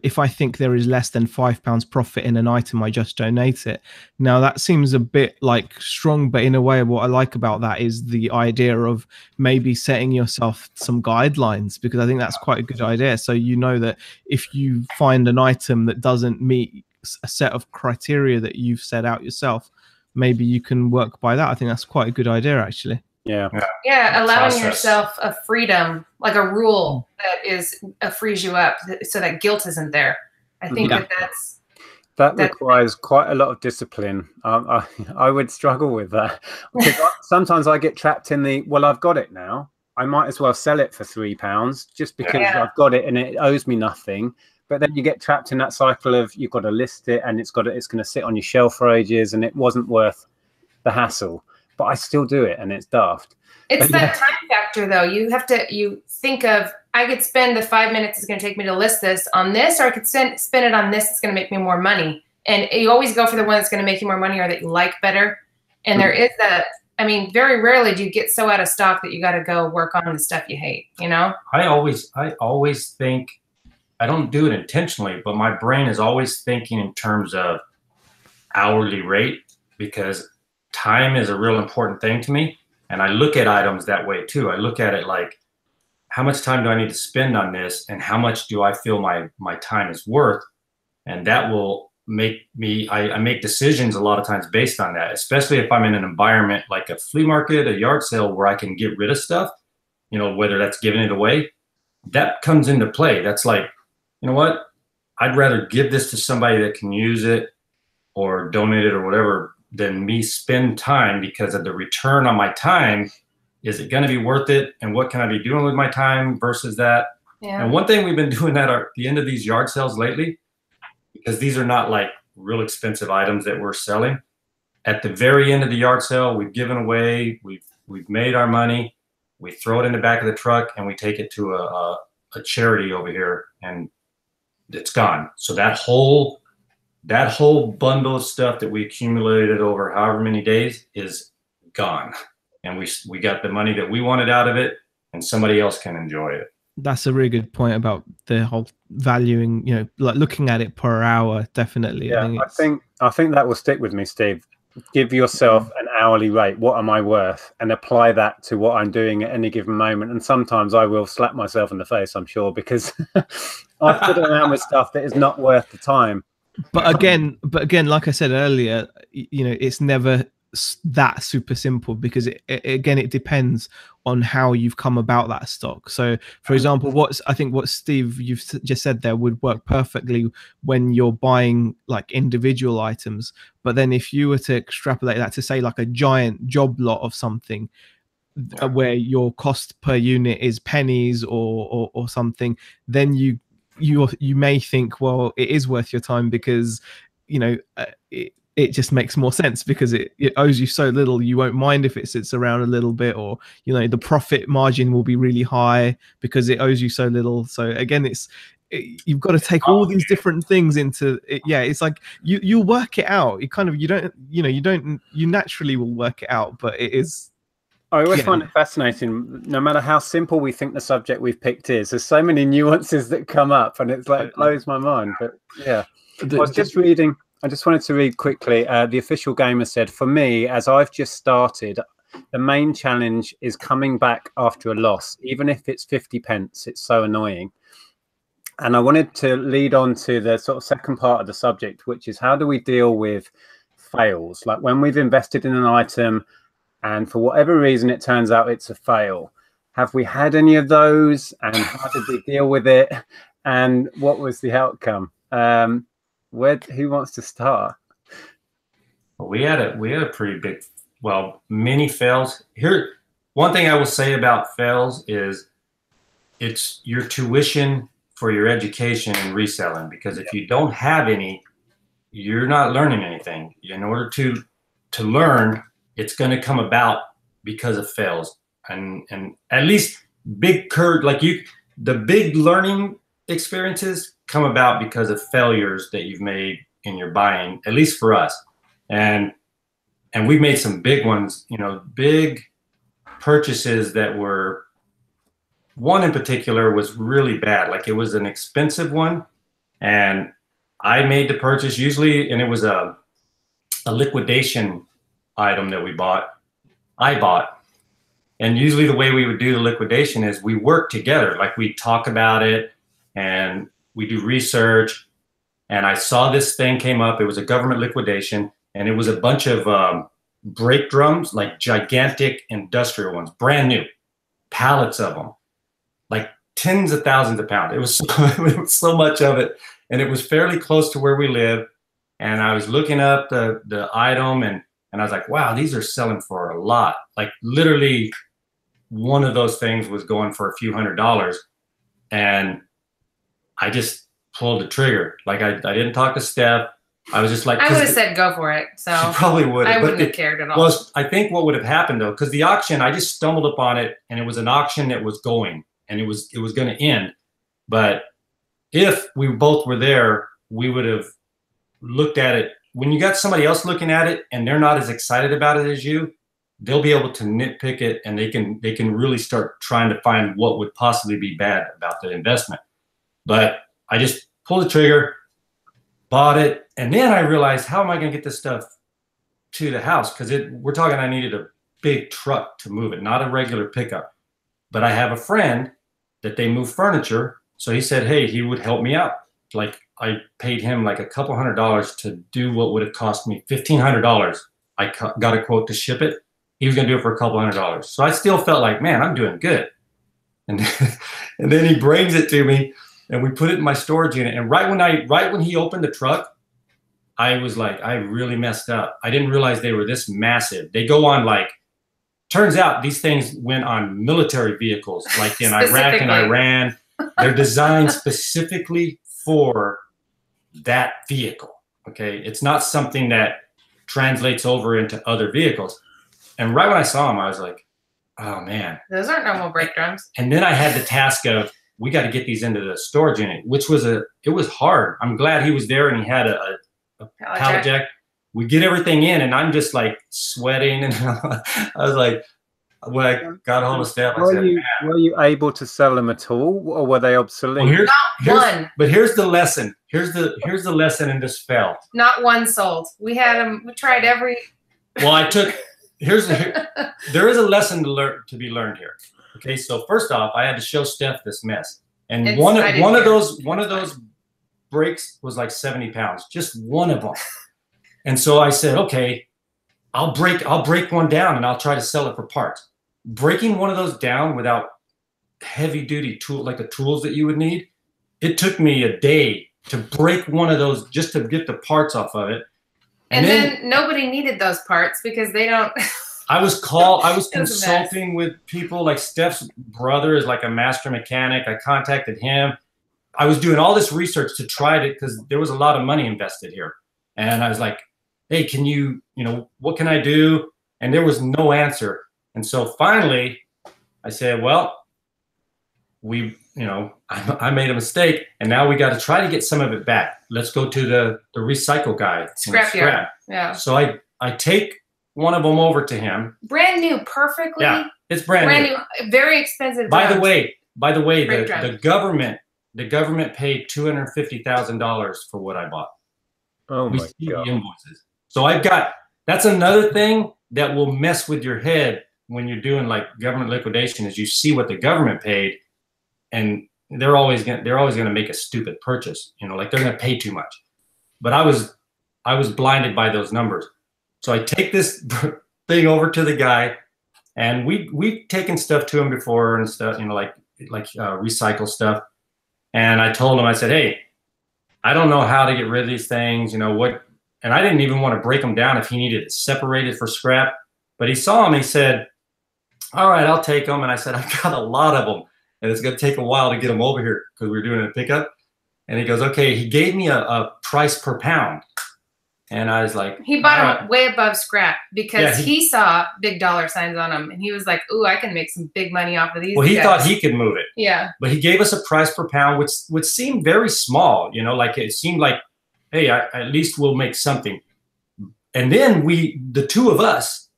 S5: If I think there is less than £5 profit in an item, I just donate it. Now, that seems a bit like strong, but in a way, what I like about that is the idea of maybe setting yourself some guidelines, because I think that's quite a good idea. So you know that if you find an item that doesn't meet a set of criteria that you've set out yourself, maybe you can work by that. I think that's quite a good idea, actually.
S1: Yeah.
S4: Yeah, allowing
S3: Process.
S4: yourself a freedom, like a rule that is frees you up, so that guilt isn't there. I think
S1: that requires quite a lot of discipline. I would struggle with that, because sometimes I get trapped in the, well, I've got it now, I might as well sell it for £3 just because I've got it and it owes me nothing. But then you get trapped in that cycle of, you've got to list it and it's going to sit on your shelf for ages, and it wasn't worth the hassle. But I still do it, and it's daft.
S4: It's that time factor, though. You think of, I could spend the 5 minutes it's going to take me to list this on this, or I could spend it on this. It's going to make me more money. And you always go for the one that's going to make you more money, or that you like better. And there is that. I mean, very rarely do you get so out of stock that you got to go work on the stuff you hate. You know. I
S3: always think, I don't do it intentionally, but my brain is always thinking in terms of hourly rate, because time is a real important thing to me. And I look at items that way too. I look at it like, how much time do I need to spend on this? And how much do I feel my time is worth? And that will make me, I make decisions a lot of times based on that, especially if I'm in an environment like a flea market, a yard sale, where I can get rid of stuff, you know, whether that's giving it away, that comes into play. That's like, you know what? I'd rather give this to somebody that can use it or donate it or whatever, than me spend time, because of the return on my time. Is it going to be worth it? And what can I be doing with my time versus that? Yeah. And one thing we've been doing at the end of these yard sales lately, because these are not like real expensive items that we're selling. At the very end of the yard sale, we've given away, we've made our money, we throw it in the back of the truck, and we take it to a charity over here, and it's gone. So that whole bundle of stuff that we accumulated over however many days is gone. And we got the money that we wanted out of it, and somebody else can enjoy it.
S5: That's a really good point about the whole valuing, you know, like looking at it per hour. Definitely.
S1: Yeah, I think that will stick with me, Steve. Give yourself an hourly rate. What am I worth? And apply that to what I'm doing at any given moment. And sometimes I will slap myself in the face, I'm sure, because I've put around with stuff that is not worth the time.
S5: But again, like I said earlier, you know, it's never that super simple, because it depends on how you've come about that stock. So, for example, I think what Steve you've just said there would work perfectly when you're buying like individual items. But then if you were to extrapolate that to say like a giant job lot of something, where your cost per unit is pennies or something, then you may think, well, it is worth your time, because you know it just makes more sense, because it owes you so little. You won't mind if it sits around a little bit, or you know the profit margin will be really high because it owes you so little. So again, you've got to take all these different things into it. Yeah, it's like you work it out. You naturally will work it out, but it is.
S1: I always find it fascinating, no matter how simple we think the subject we've picked is, there's so many nuances that come up, and it's like, it blows my mind. But yeah, I was just reading, I just wanted to read quickly. The Official Gamer said, for me, as I've just started, the main challenge is coming back after a loss, even if it's 50p. It's so annoying. And I wanted to lead on to the sort of second part of the subject, which is how do we deal with fails? Like when we've invested in an item, and for whatever reason, it turns out it's a fail. Have we had any of those? And how did we deal with it? And what was the outcome? Who wants to start?
S3: Well, we had a pretty big, many fails. Here, one thing I will say about fails is it's your tuition for your education and reselling. Because if you don't have any, you're not learning anything. In order to learn, it's going to come about because of fails, and at least the big learning experiences come about because of failures that you've made in your buying, at least for us. And we've made some big ones, you know, big purchases that were one in particular was really bad. Like it was an expensive one, and I made the purchase usually, and it was a liquidation item that I bought. And usually the way we would do the liquidation is we work together. Like we talk about it and we do research. And I saw this thing came up. It was a government liquidation, and it was a bunch of brake drums, like gigantic industrial ones, brand new, pallets of them, like tens of thousands of pounds. It was so much of it. And it was fairly close to where we live. And I was looking up the item, and I was like, wow, these are selling for a lot. Like literally one of those things was going for a few $100s. And I just pulled the trigger. Like I didn't talk to Steph. I was just like,
S4: I would have said go for it. So
S3: she probably would have.
S4: I wouldn't have cared at all.
S3: Well, I think what would have happened though, because the auction, I just stumbled upon it, and it was an auction that was going, and it was going to end. But if we both were there, we would have looked at it. When you got somebody else looking at it and they're not as excited about it as you, they'll be able to nitpick it, and they can really start trying to find what would possibly be bad about the investment. But I just pulled the trigger, bought it, and then I realized, how am I going to get this stuff to the house? Because we're talking, I needed a big truck to move it, not a regular pickup. But I have a friend that they move furniture, so he said, hey, he would help me out. Like I paid him like a couple $100s to do what would have cost me $1,500. I got a quote to ship it. He was going to do it for a couple $100s. So I still felt like, man, I'm doing good. And then he brings it to me, and we put it in my storage unit. And right when he opened the truck, I was like, I really messed up. I didn't realize they were this massive. They go on like, turns out these things went on military vehicles, like in Iraq and Iran. They're designed specifically for that vehicle. Okay. It's not something that translates over into other vehicles. And right when I saw him, I was like, oh man.
S4: Those aren't normal brake drums.
S3: And then I had the task of, we got to get these into the storage unit, which was it was hard. I'm glad he was there, and he had a pallet jack. We get everything in, and I'm just like sweating. And I was like, when I got a hold of Steph, I said,
S1: were you able to sell them at all, or were they obsolete?
S3: Well,
S4: not one.
S3: But here's the lesson. Here's the lesson in this fell.
S4: Not one sold. We had them. We tried every.
S3: Well, there is a lesson to be learned here. Okay, so first off, I had to show Steph this mess, and one of those brakes was like 70 pounds, just one of them. And so I said, okay, I'll break one down, and I'll try to sell it for parts. Breaking one of those down without heavy duty tool, like the tools that you would need, it took me a day to break one of those just to get the parts off of it.
S4: And then nobody needed those parts because they don't.
S3: I was consulting with people. Like Steph's brother is like a master mechanic. I contacted him. I was doing all this research to try to, because there was a lot of money invested here. And I was like, hey, can you what can I do? And there was no answer. And so finally I said, well, I made a mistake, and now we got to try to get some of it back. Let's go to the recycle guy.
S4: Scrapyard. Yeah.
S3: So I take one of them over to him.
S4: Brand new, perfectly.
S3: Yeah, it's brand new.
S4: Very expensive.
S3: By the way, the government paid $250,000 for what I bought.
S1: Oh my
S3: God. The invoices. So that's another thing that will mess with your head when you're doing like government liquidation, is you see what the government paid, and they're always gonna make a stupid purchase. Like they're gonna pay too much. But I was blinded by those numbers. So I take this thing over to the guy, and we've taken stuff to him before and stuff, like recycle stuff. And I told him, I said, hey, I don't know how to get rid of these things, what, and I didn't even want to break them down if he needed it separated for scrap. But he saw them, he said, all right, I'll take them. And I said, I've got a lot of them, and it's going to take a while to get them over here because we were doing a pickup. And he goes, okay. He gave me a price per pound. And I was like,
S4: he bought them way above scrap because he saw big dollar signs on them, and he was like, ooh, I can make some big money off of these.
S3: Well, he thought he could move it.
S4: Yeah.
S3: But he gave us a price per pound, which seemed very small, like it seemed like, hey, at least we'll make something. And then the two of us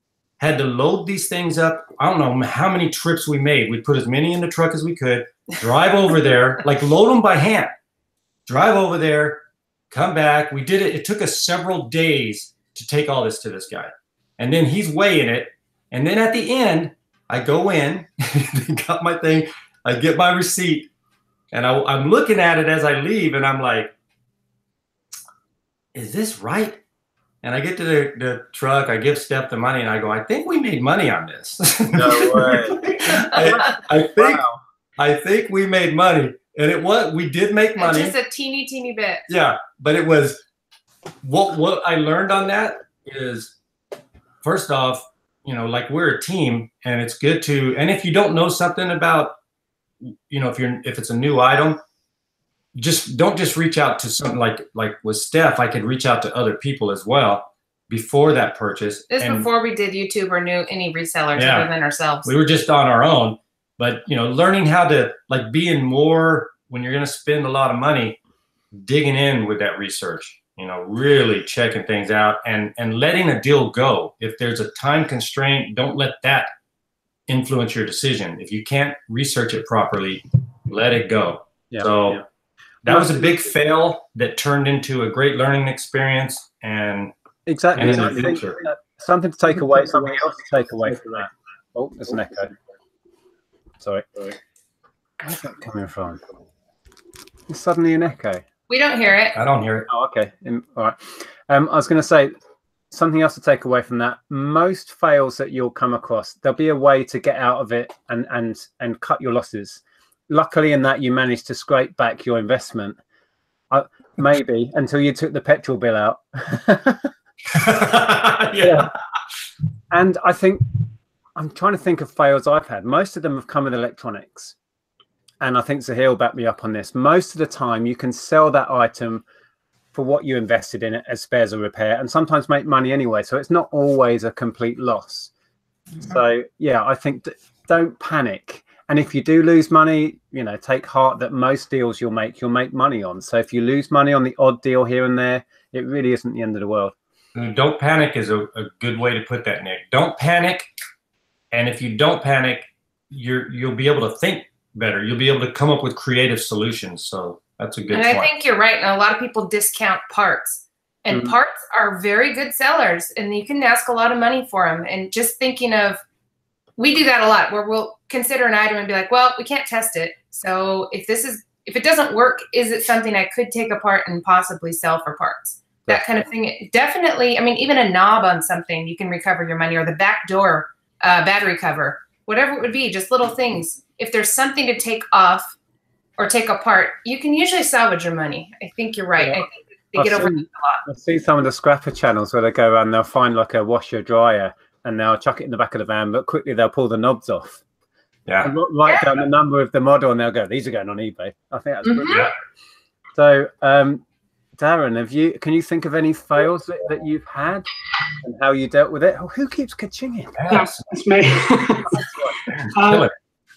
S3: had to load these things up. I don't know how many trips we made. We put as many in the truck as we could, drive over there, like load them by hand, drive over there, come back. We did it. It took us several days to take all this to this guy. And then he's weighing it. And then at the end, I go in, got my thing, I get my receipt, and I'm looking at it as I leave, and I'm like, is this right? And I get to the truck, I give Steph the money, and I go, I think we made money on this.
S1: No way.
S3: I think we made money. And we did make money.
S4: Just a teeny bit.
S3: Yeah, but it was, what I learned on that is, first off, you know, like we're a team, and it's good to, and if you don't know something about, you know, if it's a new item, don't just reach out to something like with Steph. I could reach out to other people as well before that purchase.
S4: This is before we did YouTube or knew any resellers other than ourselves.
S3: We were just on our own, but you know, learning how to like being more, when you're going to spend a lot of money, digging in with that research, you know, really checking things out and letting a deal go. If there's a time constraint, don't let that influence your decision. If you can't research it properly, let it go. Yeah, that was a big fail that turned into a great learning experience. And
S1: exactly. And I think, something to take away, something else to take away from that. Oh, there's an echo. Sorry. Where's that coming from? It's suddenly an echo.
S4: We don't hear it.
S3: I don't hear it.
S1: Oh, okay. All right. I was going to say something else to take away from that. Most fails that you'll come across, there'll be a way to get out of it and cut your losses. Luckily, in that you managed to scrape back your investment, maybe until you took the petrol bill out. Yeah. And I think I'm trying to think of fails I've had. Most of them have come with electronics. And I think Zahir will back me up on this. Most of the time, you can sell that item for what you invested in it as spares or repair, and sometimes make money anyway. So it's not always a complete loss. So yeah, I think don't panic. And if you do lose money, you know, take heart that most deals you'll make money on. So if you lose money on the odd deal here and there, it really isn't the end of the world.
S3: Don't panic is a good way to put that, Nick. Don't panic. And if you don't panic, you'll be able to think better. You'll be able to come up with creative solutions. So that's a good point.
S4: And I think you're right. And a lot of people discount parts. And parts are very good sellers. And you can ask a lot of money for them. And just thinking of, we do that a lot, where we'll consider an item and be like, well, we can't test it. So if it doesn't work, is it something I could take apart and possibly sell for parts? That kind of thing. Definitely. I mean, even a knob on something, you can recover your money, or the back door battery cover, whatever it would be, just little things. If there's something to take off or take apart, you can usually salvage your money. I think you're right. Yeah. I think they get over a lot.
S1: I see some of the scrapper channels where they go around, they'll find like a washer dryer and they'll chuck it in the back of the van, but quickly they'll pull the knobs off.
S3: Yeah.
S1: And write down the number of the model and they'll go, these are going on eBay. I think that's brilliant. Yeah. So, Darren, can you think of any fails that you've had and how you dealt with it? Oh, who keeps ka-chinging?
S2: That's me.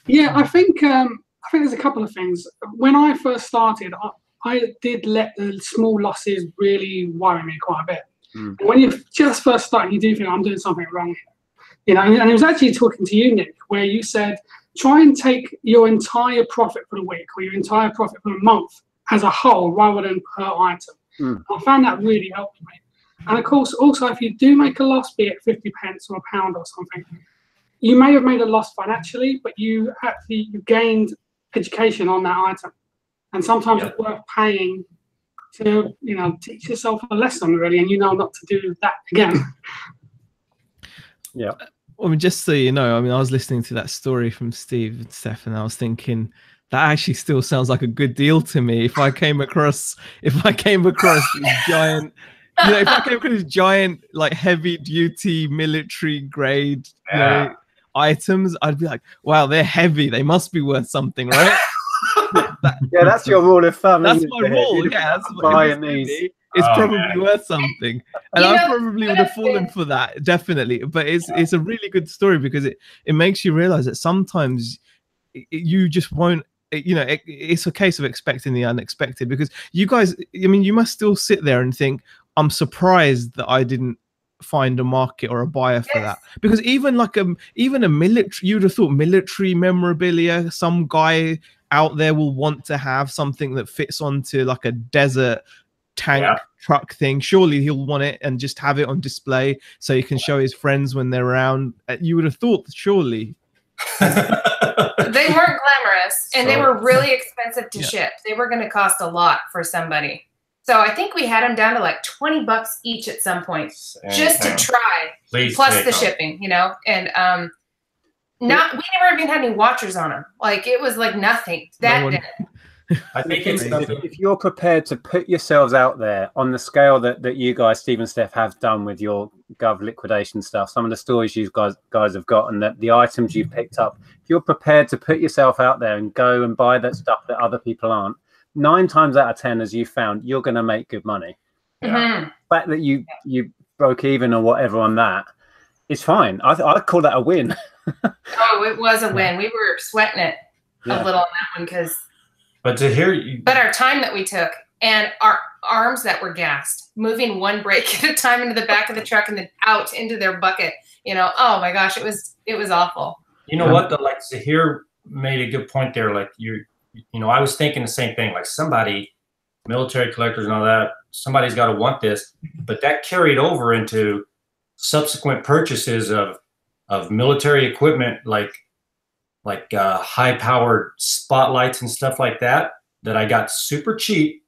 S2: Yeah, I think there's a couple of things. When I first started, I did let the small losses really worry me quite a bit. And when you just first start, you do think I'm doing something wrong, you know. And it was actually talking to you, Nick, where you said try and take your entire profit for the week or your entire profit for the month as a whole rather than per item. I found that really helped me. And of course, also if you do make a loss, be it 50 pence or a pound or something, you may have made a loss financially, but you gained education on that item. And sometimes it's worth paying to, you know, teach yourself a lesson really, and you know not to do that again.
S1: Yeah.
S5: I mean, just so you know, I mean, I was listening to that story from Steve and Steph, and I was thinking that actually still sounds like a good deal to me. If I came across these giant, you know, if I came across these giant, like heavy duty military grade, you know, items, I'd be like, wow, they're heavy. They must be worth something, right?
S1: Yeah, that's your rule of thumb.
S5: That's my rule. Yeah, that's buying these. It's probably worth something, and I probably would have fallen for that, definitely. But it's a really good story because it makes you realize that sometimes you just won't. You know, it's a case of expecting the unexpected, because you guys, I mean, you must still sit there and think, I'm surprised that I didn't find a market or a buyer for that, because even like even a military, you'd have thought military memorabilia, some guy out there will want to have something that fits onto like a desert tank truck thing. Surely he'll want it and just have it on display so he can show his friends when they're around. You would have thought, surely.
S4: They weren't glamorous, and they were really expensive to ship. They were going to cost a lot for somebody. So I think we had them down to like $20 each at some point, just to try. Plus the shipping, you know, and we never even had any watchers on them. Like it was like nothing that day.
S3: I think
S1: if you're prepared to put yourselves out there on the scale that you guys, Steve and Steph, have done with your Gov liquidation stuff, some of the stories you guys have got, and the items you've picked up, if you're prepared to put yourself out there and go and buy that stuff that other people aren't, 9 times out of 10, as you found, you're going to make good money. The fact that you broke even or whatever on that is fine. I'd call that a win.
S4: Oh, it was a win. We were sweating it a little on that one because.
S3: But to hear you.
S4: But our time that we took and our arms that were gassed, moving one brake at a time into the back of the truck and then out into their bucket. You know, oh my gosh, it was awful.
S3: You know what? Like Zahir made a good point there. Like you know, I was thinking the same thing. Like somebody, military collectors and all that, somebody's got to want this. But that carried over into subsequent purchases of military equipment, like high-powered spotlights and stuff like that I got super cheap.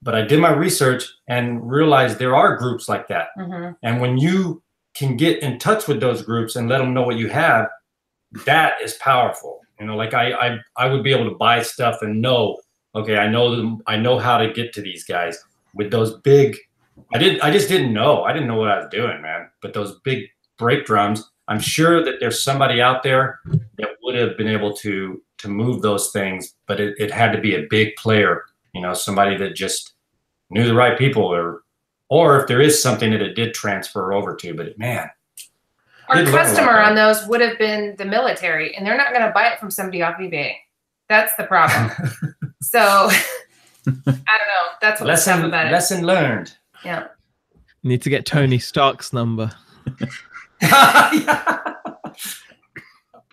S3: But I did my research and realized there are groups like that. And when you can get in touch with those groups and let them know what you have, that is powerful. You know, like I would be able to buy stuff and know, okay, I know them, I know how to get to these guys with those big. I just didn't know. I didn't know what I was doing, man. But those big brake drums, I'm sure that there's somebody out there that would have been able to move those things, but it had to be a big player, you know, somebody that just knew the right people, or if there is something that it did transfer over to. But man.
S4: Our customer on those would have been the military, and they're not going to buy it from somebody off eBay. That's the problem. So I don't know. That's what was tough about it.
S3: Lesson learned.
S4: Yeah.
S5: You need to get Tony Stark's number.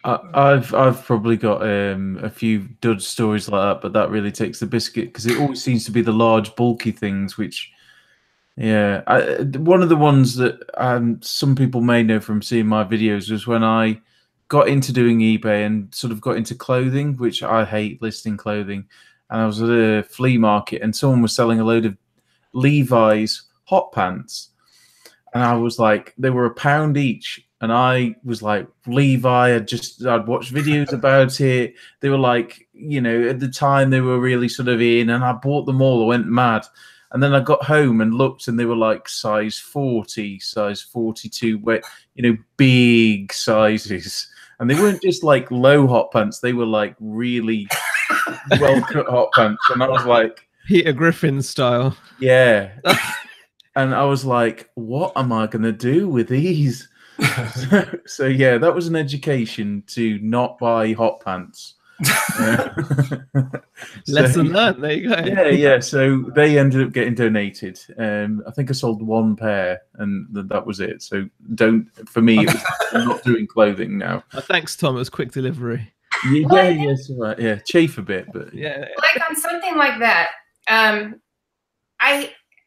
S6: I've probably got a few dud stories like that, but that really takes the biscuit because it always seems to be the large, bulky things which. Yeah, one of the ones that some people may know from seeing my videos was when I got into doing eBay and sort of got into clothing, which I hate listing clothing. And I was at a flea market and someone was selling a load of Levi's hot pants. And I was like, they were £1 each. And I was like, Levi, I'd watched videos about it. They were like, you know, at the time they were really sort of in, and I bought them all. I went mad. And then I got home and looked, and they were like size 40, size 42, you know, big sizes. And they weren't just like low hot pants; they were like really well cut hot pants. And I was like,
S5: Peter Griffin style.
S6: Yeah. And I was like, what am I going to do with these? So yeah, that was an education to not buy hot pants.
S5: Lesson learned. There you go.
S6: Yeah. So they ended up getting donated. I think I sold 1 pair, and that was it. So for me, it was, I'm not doing clothing now.
S5: Thanks, Tom. It was quick delivery.
S6: Yes, right. Yeah, chafe a bit, but
S5: yeah.
S4: Like on something like that,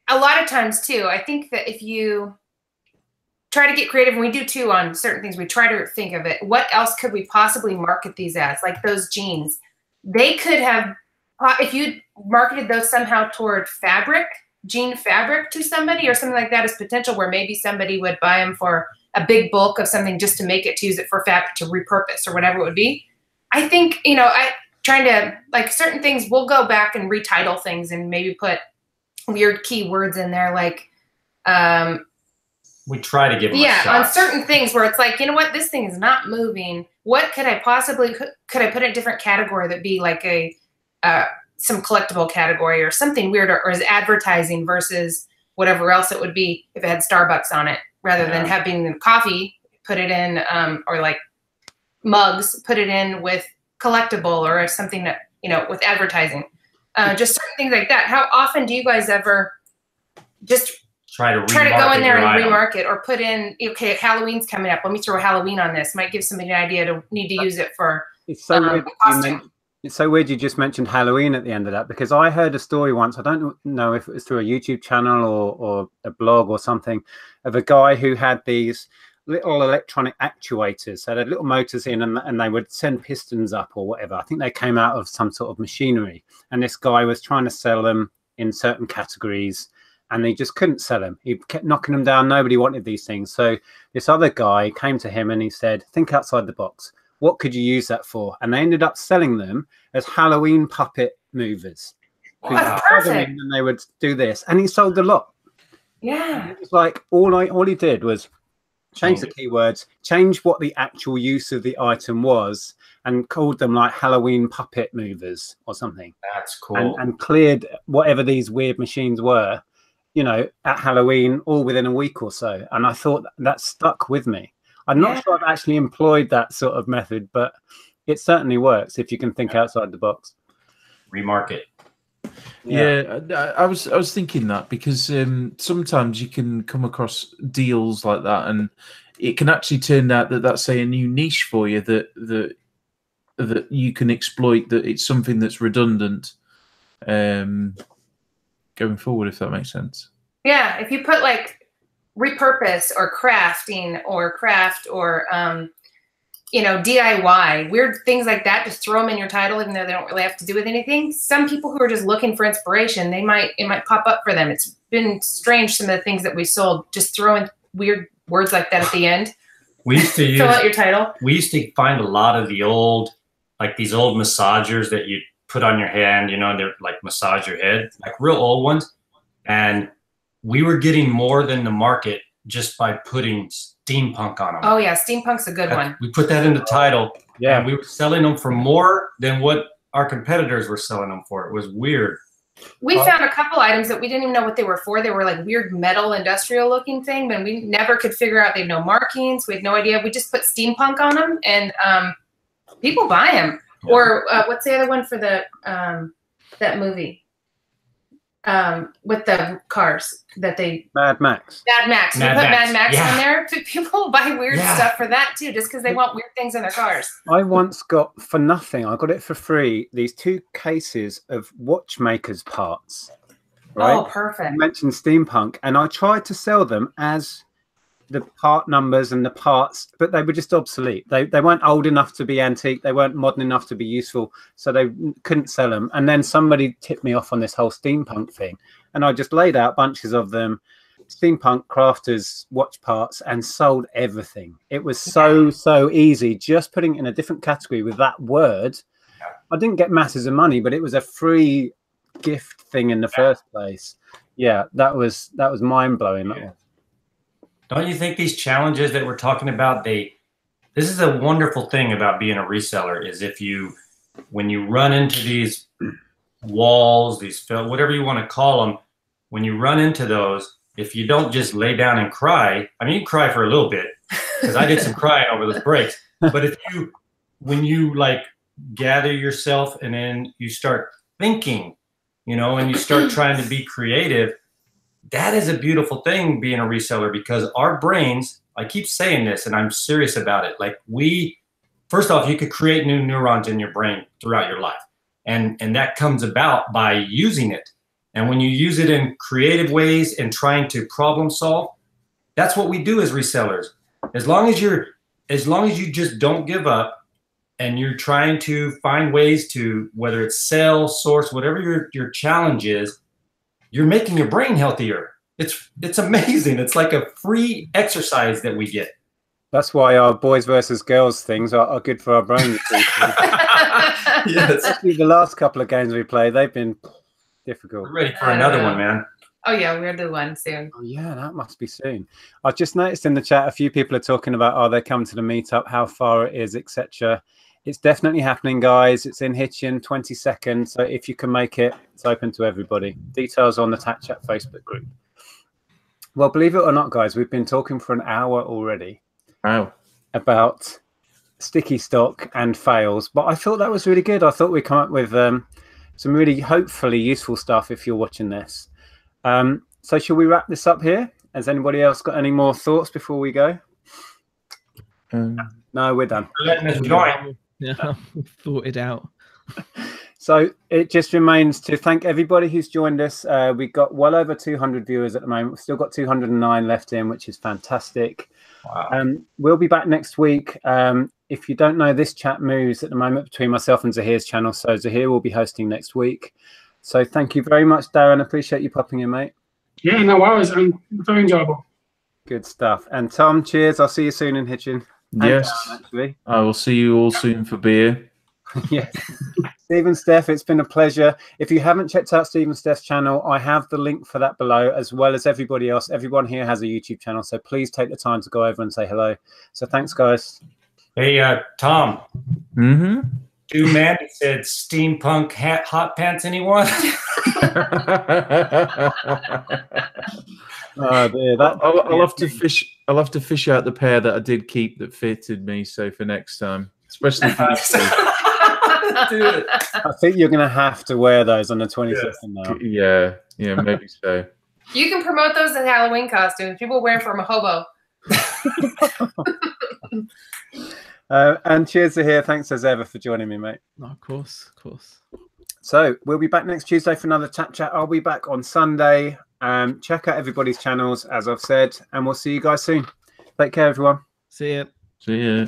S4: a lot of times too, I think that if you try to get creative, and we do too on certain things, we try to think of it. What else could we possibly market these as? Like those jeans. They could have, if you marketed those somehow toward fabric, jean fabric to somebody or something like that is potential where maybe somebody would buy them for a big bulk of something just to make it, to use it for fabric, to repurpose or whatever it would be. I think, you know, trying to, like certain things, we'll go back and retitle things and maybe put weird keywords in there like,
S3: we try to give them a shot.
S4: On certain things where it's like, you know what, this thing is not moving. What could I possibly, could I put in a different category that be like some collectible category or something weird, or is advertising versus whatever else it would be if it had Starbucks on it, rather than having coffee, put it in, or like mugs, put it in with collectible or something that, you know, with advertising. Just certain things like that. How often do you guys ever just
S3: try to
S4: go in there and
S3: item.
S4: remarket, or put in, okay, Halloween's coming up, let me throw Halloween on this. Might give somebody an idea to need to use it for
S1: it's so weird
S4: costume.
S1: It's so weird you just mentioned Halloween at the end of that, because I heard a story once, I don't know if it was through a YouTube channel or a blog or something, of a guy who had these little electronic actuators. So they had little motors in, and they would send pistons up or whatever. I think they came out of some sort of machinery. And this guy was trying to sell them in certain categories, and they just couldn't sell them. He kept knocking them down. Nobody wanted these things. So this other guy came to him and he said, think outside the box. What could you use that for? And they ended up selling them as Halloween puppet movers.
S4: Well, that's perfect.
S1: And they would do this, and he sold a lot.
S4: Yeah.
S1: It was like all he did was change the keywords, change what the actual use of the item was, and called them like Halloween puppet movers or something.
S3: That's cool.
S1: And cleared whatever these weird machines were, you know, at Halloween, all within a week or so. And I thought that stuck with me. I'm not sure I've actually employed that sort of method, but it certainly works if you can think outside the box.
S3: Remarket.
S6: Yeah, I was thinking that, because sometimes you can come across deals like that, and it can actually turn out that that's, say, a new niche for you that you can exploit. That it's something that's redundant going forward, if that makes sense.
S4: Yeah, if you put like repurpose or crafting or craft or you know, DIY, weird things like that, just throw them in your title, even though they don't really have to do with anything. Some people who are just looking for inspiration, it might pop up for them. It's been strange, some of the things that we sold, just throwing weird words like that at the end.
S3: We used to
S4: fill out your title.
S3: We used to find a lot of the old, like these old massagers that you put on your hand, you know, and they're like massage your head, like real old ones. And we were getting more than the market just by putting steampunk on them.
S4: Oh yeah, steampunk's a good one.
S3: We put that in the title.
S1: Yeah,
S3: and we were selling them for more than what our competitors were selling them for. It was weird.
S4: We found a couple items that we didn't even know what they were for. They were like weird metal industrial looking thing, but we never could figure out. They had no markings. We had no idea. We just put steampunk on them, and people buy them. Yeah. Or what's the other one for the that movie? With the cars that they
S1: Mad Max.
S4: We put Mad Max on there. People buy weird stuff for that too, just because they want weird things in their cars.
S1: I once got, for nothing, I got it for free, these 2 cases of watchmakers parts. Right?
S4: Oh, perfect.
S1: You mentioned steampunk, and I tried to sell them as the part numbers and the parts, but they were just obsolete. They weren't old enough to be antique. They weren't modern enough to be useful, so they couldn't sell them. And then somebody tipped me off on this whole steampunk thing, and I just laid out bunches of them, steampunk crafters watch parts, and sold everything. It was so easy, just putting it in a different category with that word. I didn't get masses of money, but it was a free gift thing in the first place. Yeah, that was mind-blowing. That was.
S3: Don't you think these challenges that we're talking about, this is a wonderful thing about being a reseller, is when you run into these walls, whatever you want to call them, when you run into those, if you don't just lay down and cry, I mean, you cry for a little bit, because I did some crying over those breaks, but when you like gather yourself and then you start thinking, you know, and you start trying to be creative, that is a beautiful thing, being a reseller, because our brains, I keep saying this and I'm serious about it. Like first off, you could create new neurons in your brain throughout your life. And that comes about by using it. And when you use it in creative ways and trying to problem solve, that's what we do as resellers. As long as you just don't give up and you're trying to find ways to, whether it's sell, source, whatever your challenge is, you're making your brain healthier. It's amazing. It's like a free exercise that we get.
S1: That's why our boys versus girls things are good for our brains.
S3: Yes.
S1: Especially the last couple of games we played, they've been difficult.
S3: We're ready for another one, man.
S4: Oh yeah, we're the one soon.
S1: Oh yeah, that must be soon. I just noticed in the chat a few people are talking about, they come to the meetup, how far it is, etc. It's definitely happening, guys. It's in Hitchin, 22nd. So if you can make it, it's open to everybody. Details on the Tat Chat Facebook group. Well, believe it or not, guys, we've been talking for an hour already.
S6: Wow.
S1: About sticky stock and fails. But I thought that was really good. I thought we'd come up with some really hopefully useful stuff if you're watching this. So shall we wrap this up here? Has anybody else got any more thoughts before we go? No, we're done.
S3: Letting us join.
S5: Yeah, I've thought it out.
S1: So it just remains to thank everybody who's joined us. We've got well over 200 viewers at the moment. We've still got 209 left in, which is fantastic.
S3: Wow.
S1: We'll be back next week. If you don't know, this chat moves at the moment between myself and Zahir's channel. So Zahir will be hosting next week. So thank you very much, Darren. Appreciate you popping in, mate.
S2: Yeah, no worries. Very enjoyable.
S1: Good stuff. And Tom, cheers. I'll see you soon in Hitchin.
S6: Yes,
S1: actually.
S6: I will see you all soon for beer.
S1: Yes. Steve, Steph, it's been a pleasure. If you haven't checked out Steve and Steph's channel, I have the link for that below, as well as everybody else. Everyone here has a YouTube channel, so please take the time to go over and say hello. So thanks, guys.
S3: Hey, Tom.
S6: Mm-hmm.
S3: Dude, Mandy said steampunk hot pants, anyone?
S1: Oh dear,
S6: I'll have to fish. I'll have to fish out the pair that I did keep that fitted me. So for next time, especially for
S3: Do it.
S1: I think you're going to have to wear those on the 22nd now.
S6: Yeah, maybe so.
S4: You can promote those as Halloween costumes. People wear them from a hobo.
S1: And cheers to here. Thanks as ever for joining me, mate.
S5: No, of course, of course.
S1: So we'll be back next Tuesday for another Tat Chat. I'll be back on Sunday. Check out everybody's channels, as I've said, and we'll see you guys soon. Take care, everyone.
S5: See ya.
S6: See ya.